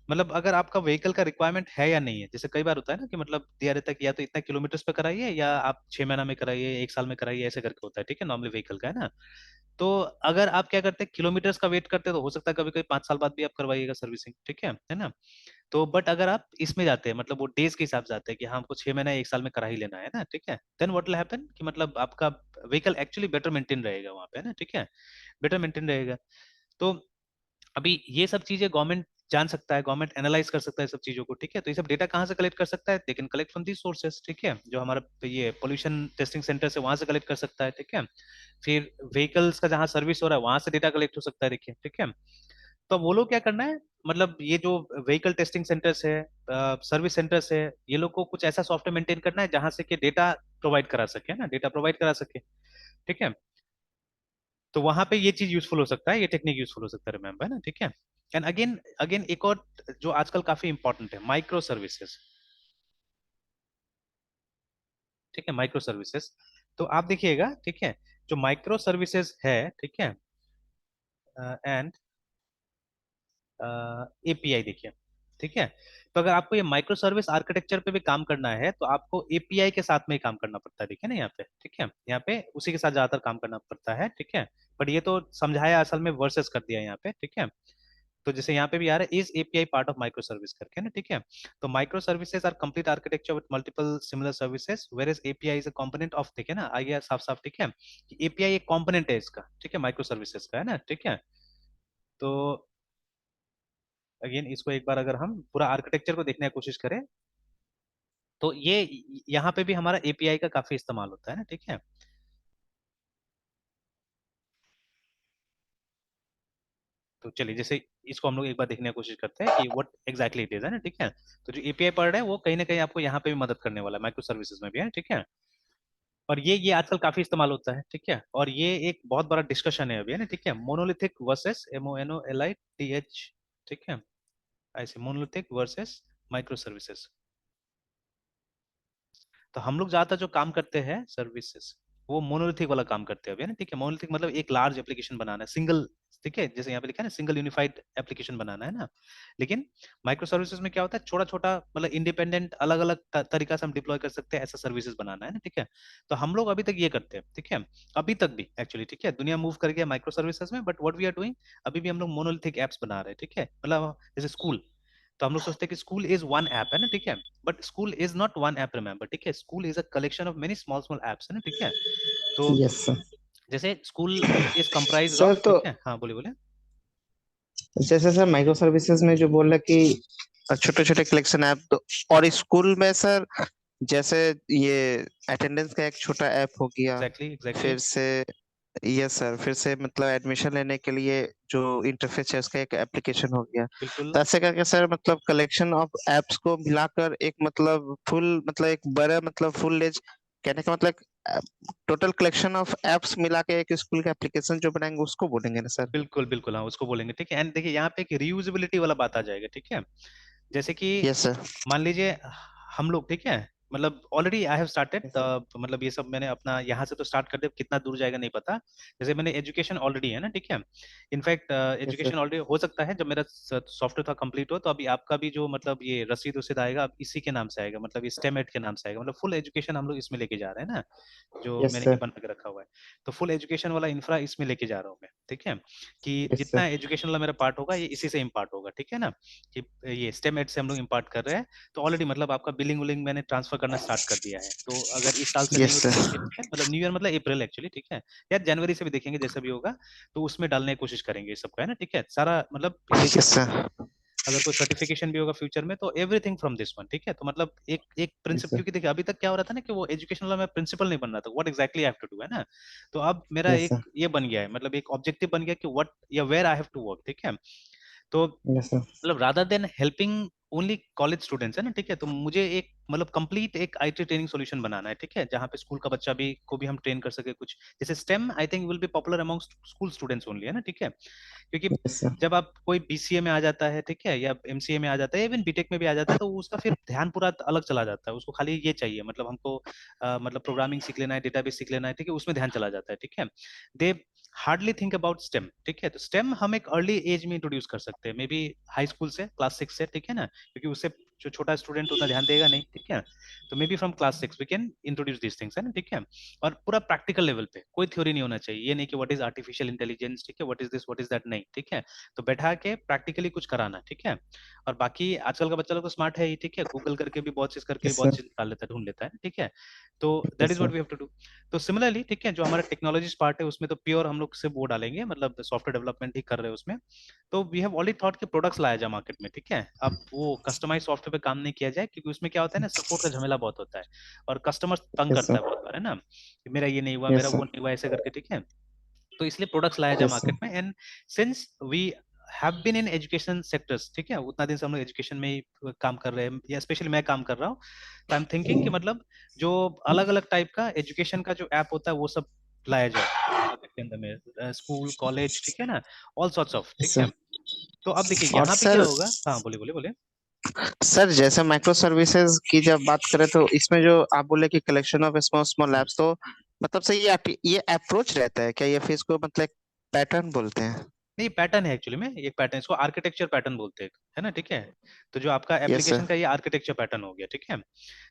मतलब अगर आपका व्हीकल का रिक्वायरमेंट है या नहीं है, जैसे कई बार होता है ना कि मतलब दिया रहता है कि या तो इतना किलोमीटर्स पे कराइए या आप 6 महीना में कराइए, 1 साल में कराइए, ऐसे करके होता है, ठीक है, नॉर्मली व्हीकल का, है ना। तो अगर आप क्या करते हैं, किलोमीटर्स का वेट करते हैं, तो हो सकता है कभी कभी 5 साल बाद भी आप करवाइएगा सर्विसिंग, ठीक है ना। तो बट अगर आप इसमें जाते हैं, मतलब वो डेज के हिसाब से जाते हैं कि हाँ हमको 6 महीना 1 साल में करा ही लेना है ना, ठीक है, देन व्हाट विल हैपन कि मतलब आपका व्हीकल एक्चुअली बेटर मेंटेन रहेगा वहां पे, है ना, ठीक है, बेटर मेंटेन रहेगा। तो अभी ये सब चीजें गवर्नमेंट जान सकता है, गवर्नमेंट एनालाइज कर सकता है सब चीजों को, ठीक है। तो ये सब डेटा कहाँ से कलेक्ट कर सकता है, they can collect from these sources, ठीक है, जो हमारा ये पोल्यूशन टेस्टिंग सेंटर से वहां से कलेक्ट कर सकता है, ठीक है। फिर व्हीकल्स का जहाँ सर्विस हो रहा है वहां से डेटा कलेक्ट हो सकता है, देखिए, ठीक है। तो अब वो लोग क्या करना है, मतलब ये जो व्हीकल टेस्टिंग सेंटर्स है, सर्विस सेंटर्स है, ये लोग को कुछ ऐसा सॉफ्टवेयर मेंटेन करना है जहां से कि डेटा प्रोवाइड करा सके, है ना, डेटा प्रोवाइड करा सके, ठीक है। तो वहां पे ये चीज यूजफुल हो सकता है, ये टेक्निक यूजफुल हो सकता है, रिमेम्बर, है ना, ठीक है। एंड अगेन अगेन एक और जो आजकल काफी इंपॉर्टेंट है, माइक्रो सर्विसेज, ठीक है, माइक्रो सर्विसेज। तो आप देखिएगा, ठीक है, जो माइक्रो सर्विसेज है, ठीक है, एंड एपीआई देखिए, ठीक है। तो अगर आपको ये माइक्रो सर्विस आर्किटेक्चर पे भी काम करना है तो आपको एपीआई के साथ में ही काम करना पड़ता है, देखिए ना यहाँ पे, ठीक है, यहाँ पे उसी के साथ ज्यादातर काम करना पड़ता है, ठीक है। बट ये तो समझाया असल में वर्सेस कर दिया यहाँ पे, ठीक है। तो जैसे यहाँ पे भी आ रहा है is API part of micro service करके ना, ठीक है। तो micro services are complete architecture with multiple similar services where as API is a component of, देखिए ना, आइए साफ साफ, ठीक है, कि एपीआई एक कंपोनेंट है इसका, ठीक है, माइक्रो सर्विसेज का, है ना, ठीक है। तो अगेन इसको एक बार अगर हम पूरा आर्किटेक्चर को देखने की कोशिश करें, तो ये यहाँ पे भी हमारा एपीआई का काफी इस्तेमाल होता है ना, ठीक है। तो चलिए जैसे इसको हम लोग एक बार देखने की कोशिश करते हैं कि व्हाट एग्जैक्टली इट इज, है ना, ठीक है। तो जो एपीआई पढ़ रहे हैं वो कहीं ना कहीं आपको यहाँ पे भी मदद करने वाला है, माइक्रो सर्विसेज में भी, है, ठीक है। और ये आजकल काफी इस्तेमाल होता है, ठीक है। और ये एक बहुत बड़ा डिस्कशन है अभी, है ना, ठीक है, मोनोलिथिक वर्सेस MONOLITH, ठीक है, ऐसे मोनोलिथिक वर्सेस माइक्रो सर्विसेज। तो हम लोग ज्यादातर जो काम करते हैं सर्विसेज, वो मोनोलिथिक वाला काम करते हैं अभी, है ना, ठीक है। मोनोलिथिक मतलब एक लार्ज एप्लीकेशन बनाना है, सिंगल, ठीक है, जैसे यहाँ पे लिखा है ना, सिंगल यूनिफाइड एप्लीकेशन बनाना है ना। लेकिन माइक्रो सर्विसेज में क्या होता है, छोटा छोटा मतलब इंडिपेंडेंट अलग अलग तरीका से हम डिप्लॉय कर सकते हैं, ऐसा सर्विसेज बनाना है ना, ठीक है। तो हम लोग अभी तक ये करते हैं, ठीक है, अभी तक भी एक्चुअली, ठीक है। दुनिया मूव कर गया माइक्रो सर्विसेज में, but what we are doing, अभी भी हम लोग मोनोलिथिक एप्स बना रहे हैं, ठीक है। मतलब जैसे स्कूल, तो हम लोग सोचते हैं कि स्कूल इज वन ऐप, है ना, ठीक है। But school is not one app, remember, ठीक है। School is a collection of many small small apps, है ना, ठीक है। तो यस सर। जैसे school is comprised sir of, तो ठीक है, हाँ बोलिए बोलिए। जैसे सर माइक्रो सर्विसेज में जो बोल रहे कि छोटे छोटे कलेक्शन ऐप, तो और स्कूल में सर जैसे ये अटेंडेंस का एक छोटा ऐप हो गया, एग्जैक्टली एग्जैक्टली। फिर से यस सर, फिर से मतलब एडमिशन लेने के लिए जो इंटरफेस है उसका एक एप्लीकेशन हो गया। बिल्कुल तो ऐसे करके सर मतलब कलेक्शन ऑफ एप्स को मिलाकर एक मतलब फुल मतलब एक बड़ा मतलब फुल एज, कहने का मतलब टोटल कलेक्शन ऑफ एप्स मिला के एक स्कूल का एप्लीकेशन जो बनाएंगे उसको बोलेंगे ना सर? बिल्कुल बिल्कुल, हाँ उसको बोलेंगे, ठीक है। एंड देखिए यहाँ पे एक रीयूजेबिलिटी वाला बात आ जाएगा, ठीक है। जैसे कि यस सर। मान लीजिए हम लोग, ठीक है, मतलब already I have started, yes sir. मतलब ये सब मैंने अपना यहाँ से तो स्टार्ट कर दिया, कितना दूर जाएगा नहीं पता। जैसे मैंने एजुकेशन ऑलरेडी है ना, ठीक है। In fact yes education sir. Already हो सकता है जब मेरा सॉफ्टवेयर था कंप्लीट हो, तो अभी आपका भी जो मतलब ये रसीद उसीद आएगा अब इसी के नाम से आएगा, मतलब ये स्टेमेट के नाम से आएगा, मतलब फुल एजुकेशन हम लोग इसमें लेके जा रहे हैं ना, जो यस मैंने ये सर। बना के रखा हुआ है। तो फुल एजुकेशन वाला इंफ्रा इसमें लेके जा रहा हूँ मैं, ठीक है। कि यस जितना सर। एजुकेशन वाला मेरा पार्ट होगा ये इसी से इम्पार्ट होगा, ठीक है ना। कि ये स्टेम एड से हम लोग इम्पार्ट कर रहे हैं। तो ऑलरेडी मतलब आपका बिलिंग विलिंग मैंने ट्रांसफर करना स्टार्ट कर दिया है। तो अगर इस साल से नहीं यस हो तो सर। नेक्स्ट ईयर, ठीक है, मतलब न्यू ईयर मतलब अप्रैल एक्चुअली, ठीक है, या जनवरी से भी देखेंगे जैसा भी होगा। तो उसमें डालने की कोशिश करेंगे इस सबका, है ना, ठीक है, सारा मतलब ये यस सर। अगर कोई सर्टिफिकेशन भी होगा फ्यूचर में तो एवरीथिंग फ्रॉम दिस वन, ठीक है। तो मतलब एक एक यस प्रिंसिपल, सर। क्योंकि देखिए अभी तक क्या हो रहा था ना कि वो एजुकेशन वाला मैं प्रिंसिपल नहीं बन रहा था, what exactly I have to do, है ना। तो अब मेरा यस एक सर। ये बन गया है, मतलब एक ऑब्जेक्टिव बन गया कि व्हाट या where I have to work, ठीक है। तो यस सर। मतलब rather than helping only college students, है ना, ठीक है। तो मुझे एक मतलब कंप्लीट एक आईटी ट्रेनिंग सॉल्यूशन बनाना है, ठीक है, जहाँ पे स्कूल का बच्चा भी को भी हम ट्रेन कर सके कुछ। जैसे stem I think will be popular among school students only, है ना, ठीक है। क्योंकि यस सर। जब आप कोई बीसीए में आ जाता है, ठीक है, या एमसीए में आ जाता है, इवन बीटेक में भी आ जाता है, तो उसका फिर ध्यान पूरा अलग चला जाता है, उसको खाली ये चाहिए, मतलब हमको मतलब प्रोग्रामिंग सीख लेना है, डेटाबेस सीख लेना है, ठीक है, उसमें ध्यान चला जाता है, ठीक है। दे हार्डली थिंक अबाउट स्टेम, ठीक है। तो स्टेम हम एक अर्ली एज में इंट्रोड्यूस कर सकते हैं, मे बी हाई स्कूल से, क्लास 6 से, ठीक है ना, क्योंकि उससे जो छोटा स्टूडेंट उतना ध्यान देगा नहीं, ठीक है। तो may be from class 6 we can introduce this things, है ना, ठीक है। और पूरा प्रैक्टिकल लेवल पे, कोई थ्योरी नहीं होना चाहिए, ये नहीं कि व्हाट इज आर्टिफिशियल इंटेलिजेंस, ठीक है, what is this what is that, नहीं, ठीक है। तो बैठा के प्रैक्टिकली कुछ कराना, ठीक है। और बाकी आजकल का बच्चा लोग तो स्मार्ट है ही, ठीक है, गूगल करके भी बहुत चीज करके भी यस बहुत सर। चीज निकाल लेता है, ढूंढ लेता है, ठीक है। तो that yes is what sir. We have to do. तो सिमिलरली, ठीक है, जो हमारा टेक्नोलॉजीज पार्ट है उसमें तो प्योर हम लोग से वो डालेंगे, मतलब सॉफ्टवेयर डेवलपमेंट ही कर रहे हैं उसमें। तो वी हैव ऑलरेडी थॉट कि प्रोडक्ट्स लाया जाए मार्केट में, ठीक है। अब वो कस्टमाइज सॉफ्टवेयर पे काम नहीं किया जाए, क्योंकि उसमें क्या होता है ना, सपोर्ट का झमेला बहुत होता है, और कस्टमर तंग यस करता सर। है बहुत बार, है ना, कि मेरा ये नहीं हुआ, यस मेरा वो सर। नहीं हुआ, ऐसे करके, ठीक है। तो इसलिए प्रोडक्ट्स लाया जाए यस सर। मार्केट में। And since we have been in education sectors, ठीक है, उतना दिन से हम लोग एजुकेशन में ही काम कर रहे हैं, या स्पेशली मैं काम कर रहा हूँ। तो आई एम थिंकिंग कि मतलब जो अलग अलग टाइप का एजुकेशन का जो ऐप होता है वो सब लाया जाए मार्केट के अंदर में, स्कूल कॉलेज, ठीक है ना, ऑल सॉर्ट्स ऑफ, यस ठीक है। सर। तो अब देखिए और यहाँ पे क्या सर, होगा, हाँ बोले बोले बोले। सर जैसे माइक्रो सर्विसेज की जब बात करें तो इसमें जो आप बोले कि collection of small small hmm. Apps, तो मतलब सही ये अप्रोच रहता है क्या, ये फिर इसको मतलब पैटर्न बोलते हैं? नहीं, पैटर्न है एक्चुअली में, एक पैटर्न, इसको आर्किटेक्चर पैटर्न बोलते हैं, है ना, ठीक है। तो जो आपका यस सर। एप्लीकेशन का ये आर्किटेक्चर पैटर्न हो गया, ठीक है।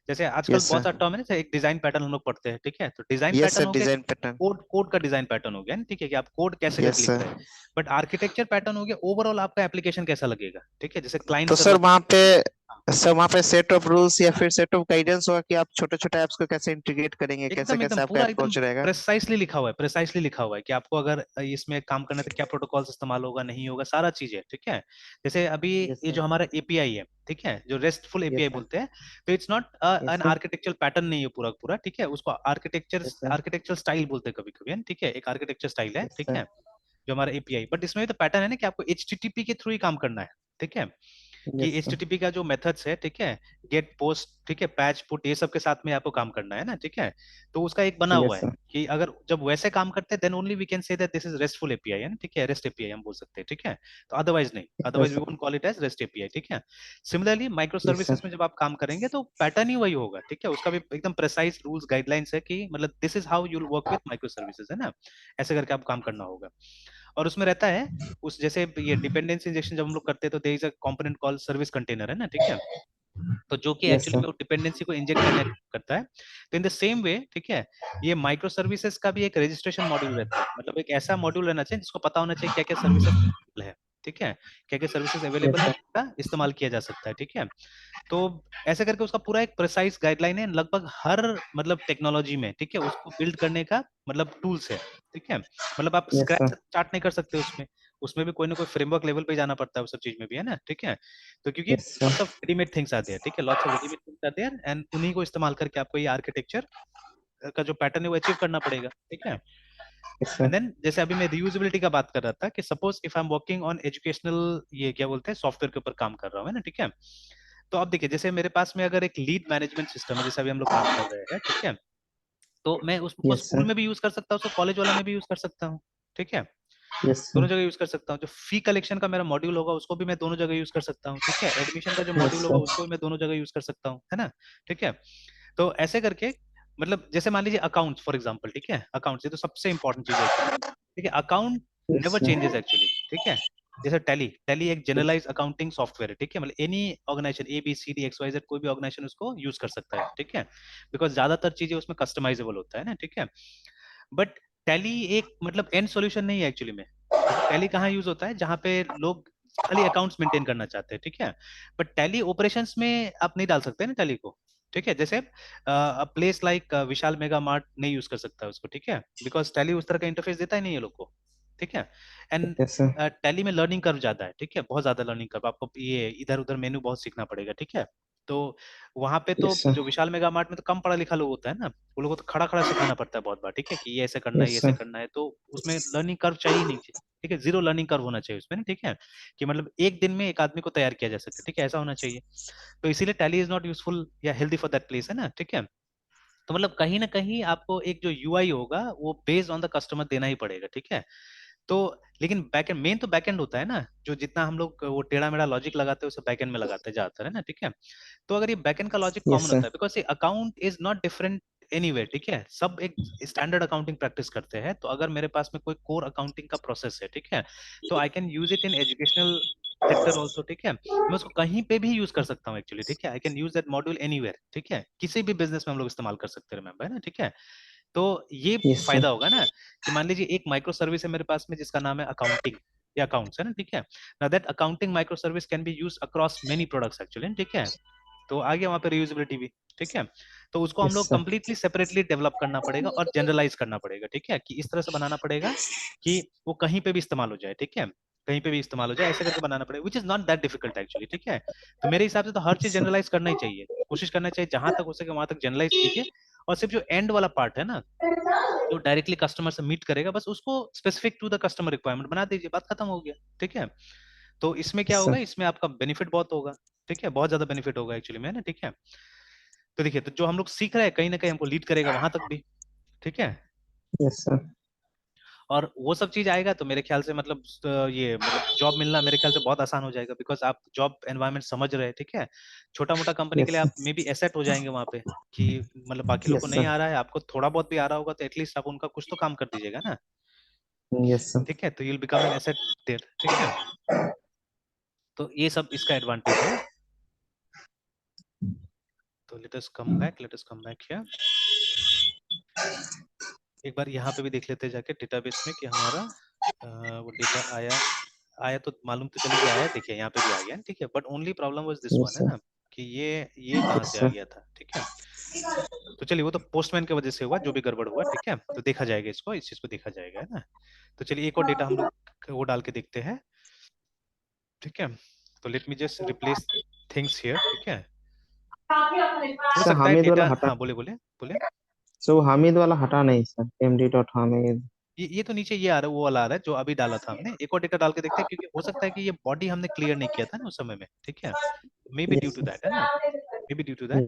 जैसे आजकल यस बहुत सर। सारा टर्म है ना, जैसे एक डिजाइन पैटर्न हम लोग पढ़ते हैं, ठीक है। तो डिजाइन यस पैटर्न सर, हो गया कि डिजाइन पैटर्न। कोड कोड का डिजाइन पैटर्न हो गया ना, ठीक है, कि आप कोड कैसे यस करके लिख सर। रहे हैं। बट आर्किटेक्चर पैटर्न हो गया ओवरऑल आपका एप्लीकेशन कैसा लगेगा, ठीक है, जैसे क्लाइंट तो सर्वर। सर वहाँ पे सेट ऑफ रूल्स या फिर सेट ऑफ गाइडेंस होगा कि आप छोटे छोटे ऐप्स को कैसे इंटीग्रेट करेंगे, कैसे एकदम एकदम कैसे आपका पूरा एकदम अप्रोच रहेगा? प्रिसाइसली लिखा हुआ है, प्रिसाइसली लिखा हुआ है कि आपको अगर इसमें काम करना है तो क्या प्रोटोकॉल्स इस्तेमाल होगा, नहीं होगा, सारा चीज है, ठीक है। जैसे अभी यस ये सर। जो हमारा एपीआई है, ठीक है, जो रेस्टफुल एपीआई यस सर। बोलते हैं। तो it's not yes an sir. Architectural pattern नहीं है पूरा पूरा, ठीक है, उसको architecture yes sir. Architecture style बोलते हैं कभी कभी, ठीक है, एक आर्किटेक्चर स्टाइल है, यस ठीक सर। है। जो हमारा एपीआई, बट इसमें भी तो पैटर्न है ना कि आपको एचटीटीपी के थ्रू ही काम करना है, ठीक है, कि यस सर। एचटीटीपी का जो मेथड्स है, ठीक है, गेट पोस्ट, ठीक है, पैच पुट, ये सब के साथ में आपको काम करना है ना, ठीक है, तो उसका एक बना हुआ यस है सर। कि अगर जब वैसे काम करते हैं then only we can say that this is restful API है ना, ठीक है, रेस्ट एपीआई हम बोल सकते हैं, ठीक है, तो अदरवाइज नहीं, otherwise yes we sir. Won't call it as rest API, ठीक है। Similarly micro yes services sir. में जब आप काम करेंगे तो पैटर्न ही वही होगा, ठीक है, उसका भी एकदम प्रिसाइज रूल्स गाइडलाइंस है कि मतलब this is how you will work with micro services, है ना, ऐसे करके आपको काम करना होगा। और उसमें रहता है उस जैसे ये डिपेंडेंसी इंजेक्शन जब हम लोग करते हैं तो there is a component called service container, है ना, ठीक है, तो जो कि यस एक्चुअली सर। में वो डिपेंडेंसी को इंजेक्ट करने करता है। तो इन द सेम वे, ठीक है, ये माइक्रो सर्विसेज का भी एक रजिस्ट्रेशन मॉड्यूल रहता है, मतलब एक ऐसा मॉड्यूल रहना चाहिए जिसको पता होना चाहिए क्या क्या सर्विसेज है, ठीक है, क्या क्या सर्विसेज अवेलेबल यस है, सर। का इस्तेमाल किया जा सकता है, ठीक है। तो ऐसे करके उसका पूरा एक प्रिसाइज गाइडलाइन है लगभग हर मतलब टेक्नोलॉजी में, ठीक है, उसको बिल्ड करने का मतलब टूल्स है, ठीक है, मतलब आप यस स्क्रैच सर। स्टार्ट नहीं कर सकते उसमें, उसमें भी कोई ना कोई फ्रेमवर्क लेवल पे जाना पड़ता है, उस सब चीज में भी, है ना, ठीक है, तो क्योंकि yes lots sir. Of readymade things आते हैं, ठीक है, लॉट्स ऑफ रेडीमेड थिंग्स आते हैं एंड उन्हीं को इस्तेमाल करके आपको ये आर्किटेक्चर का जो पैटर्न है वो अचीव करना पड़ेगा, ठीक है। Yes and sir. देन जैसे अभी मैं रियूजेबिलिटी का बात कर रहा था कि suppose if I am working on educational, ये क्या बोलते हैं, सॉफ्टवेयर के ऊपर काम कर रहा हूँ, है ना, ठीक है, तो अब देखिए जैसे मेरे पास में अगर एक लीड मैनेजमेंट सिस्टम है, जैसे अभी हम लोग काम कर रहे हैं, ठीक है, तो मैं उसको यस स्कूल सर। में भी यूज कर सकता हूँ, उसको कॉलेज वाला में भी यूज कर सकता हूँ, ठीक है, यस दोनों सर। जगह यूज कर सकता हूँ। जो फी कलेक्शन का मेरा मॉड्यूल होगा उसको भी मैं दोनों जगह यूज कर सकता हूँ, ठीक है, एडमिशन का जो यस मॉड्यूल होगा सर। उसको भी मैं दोनों जगह यूज कर सकता हूँ, है ना, ठीक है। तो ऐसे करके मतलब जैसे मान लीजिए अकाउंट्स फॉर एग्जांपल, ठीक है, अकाउंट्स ये तो सबसे इंपॉर्टेंट चीज है एक्चुअली, ठीक है, account yes never sir. Changes actually, ठीक है, जैसे टैली, टैली एक जनरलाइज अकाउंटिंग सॉफ्टवेयर है, ठीक है, मतलब any organization A B C D X Y Z कोई भी ऑर्गेनाइजेशन उसको यूज कर सकता है, ठीक है, बिकॉज ज्यादातर चीजें उसमें कस्टमाइजेबल होता है ना, ठीक है, बट टैली एक मतलब एंड सॉल्यूशन नहीं है एक्चुअली में। जैसे टैली कहाँ यूज होता है, जहाँ पे लोग खाली अकाउंट्स मेंटेन करना चाहते हैं, ठीक है, बट टैली ऑपरेशंस में आप नहीं डाल सकते ना टैली को, ठीक है, जैसे प्लेस लाइक विशाल मेगा मार्ट नहीं यूज कर सकता है उसको, ठीक है, बिकॉज टैली उस तरह का इंटरफेस देता ही नहीं है लोग को, ठीक है, एंड यस सर। टैली में लर्निंग कर्व ज्यादा है, ठीक है, बहुत ज्यादा लर्निंग कर्व, आपको ये इधर उधर मेनू बहुत सीखना पड़ेगा, ठीक है, तो वहां पे तो यस सर। जो विशाल मेगा मार्ट में तो कम पढ़ा लिखा लोग होता है ना, वो लोगों को तो खड़ा खड़ा सिखाना पड़ता है बहुत बार, ठीक है, कि ये ऐसे करना है, ये यस ऐसे सर। करना है, तो उसमें लर्निंग कर्व चाहिए ही नहीं, ठीक है, जीरो लर्निंग कर्व होना चाहिए उसमें ना, ठीक है, कि मतलब एक दिन में एक आदमी को तैयार किया जा सके, ठीक है, ऐसा होना चाहिए। तो इसीलिए टैली इज नॉट यूजफुल या हेल्दी फॉर दैट प्लेस, है ना, ठीक है। तो मतलब कहीं ना कहीं आपको एक जो यूआई होगा वो बेस्ड ऑन द कस्टमर देना ही पड़ेगा, ठीक है। तो लेकिन बैकएंड मेन तो बैकएंड होता है ना, जो जितना हम लोग वो टेढ़ा मेढ़ा लॉजिक लगाते हैं उसे बैकएंड में लगाते हैं ज्यादातर, है ना, ठीक है। तो अगर ये बैकएंड का लॉजिक यस कॉमन सर। होता है बिकॉज ये account is not different anyway, ठीक है, सब एक स्टैंडर्ड अकाउंटिंग प्रैक्टिस करते हैं, तो अगर मेरे पास में कोई कोर अकाउंटिंग का प्रोसेस है, ठीक है, तो I can use it in educational sector also, ठीक है, मैं उसको कहीं पे भी यूज कर सकता हूँ एक्चुअली, ठीक है, I can use that module anywhere, ठीक है, किसी भी बिजनेस में हम लोग इस्तेमाल कर सकते हैं, रिमेंबर, है ना, ठीक है। तो ये यस सर। फायदा होगा ना कि मान लीजिए एक माइक्रो सर्विस है मेरे पास में जिसका नाम है अकाउंटिंग या अकाउंट्स, है ना, ठीक है, now that accounting micro service can be use across many products actually, ठीक है, तो आ गया वहां पे रियूजेबिलिटी भी, ठीक है। तो उसको हम यस लोग सर। कंप्लीटली सेपरेटली डेवलप करना पड़ेगा और जनरलाइज करना पड़ेगा, ठीक है, कि इस तरह से बनाना पड़ेगा कि वो कहीं पे भी इस्तेमाल हो जाए, ठीक है, कहीं पे भी इस्तेमाल हो जाए, ऐसे करके बनाना पड़ेगा, which is not that difficult actually, ठीक है। तो मेरे हिसाब से तो हर चीज यस सर। जनरलाइज करना ही चाहिए, कोशिश करना चाहिए जहां तक हो सके वहां तक जनरलाइज कीजिए, और सिर्फ जो एंड वाला पार्ट है ना, जो डायरेक्टली कस्टमर से मीट करेगा, बस उसको specific to the customer requirement बना दीजिए, बात खत्म हो गया, ठीक है। तो इसमें क्या यस होगा, सर। इसमें आपका बेनिफिट बहुत होगा, ठीक है, बहुत ज्यादा बेनिफिट होगा एक्चुअली में, है ना, ठीक है। तो देखिए, तो जो हम लोग सीख रहे हैं कहीं ना कहीं हमको लीड करेगा वहां तक भी, ठीक है, यस सर। और वो सब चीज आएगा तो मेरे ख्याल से मतलब ये मतलब जॉब मिलना मेरे ख्याल से बहुत आसान हो जाएगा, बिकॉज आप जॉब एनवायरनमेंट समझ रहे हैं, ठीक है, छोटा मोटा कंपनी के यस लिए सर। आप मे बी एसेट हो जाएंगे वहां पे, कि मतलब बाकी लोग को यस नहीं सर। आ रहा है, आपको थोड़ा बहुत भी आ रहा होगा तो एटलीस्ट आप उनका कुछ तो काम कर दीजिएगा ना, यस सर। ठीक है, तो you'll become an asset there, ठीक है। तो ये सब इसका एडवांटेज है। तो let us come back here, एक बार यहाँ पे भी देख लेते हैं जाके डेटाबेस में कि हमारा वो डेटा आया, आया तो मालूम तो चले गया आया, देखिए यहाँ पे भी आ गया, ठीक है, but only problem was this one, yes है सर। ना, कि ये कहाँ यस से आ सर। गया था, ठीक है। तो चलिए वो तो पोस्टमैन की वजह से हुआ, जो भी गड़बड़ हुआ, ठीक है, तो देखा जाएगा इसको, इस चीज को देखा जाएगा, है ना। तो चलिए एक और डेटा हम लोग वो डाल के देखते हैं, ठीक है। तो late me just replace things here, ठीक है, हो सर सकता है हामिद वाला डेटा, हटा। हाँ बोले बोले बोले। सो हामिद वाला हटा नहीं सर, md डॉट हामिद। ये तो नीचे ये आ रहा है, वो वाला आ रहा है जो अभी डाला था हमने। एक और डेटा डाल के देखते हैं, क्योंकि हो सकता है कि ये बॉडी हमने क्लियर नहीं किया था ना उस समय में, ठीक है, may be due yes to that, है ना, may be due to that.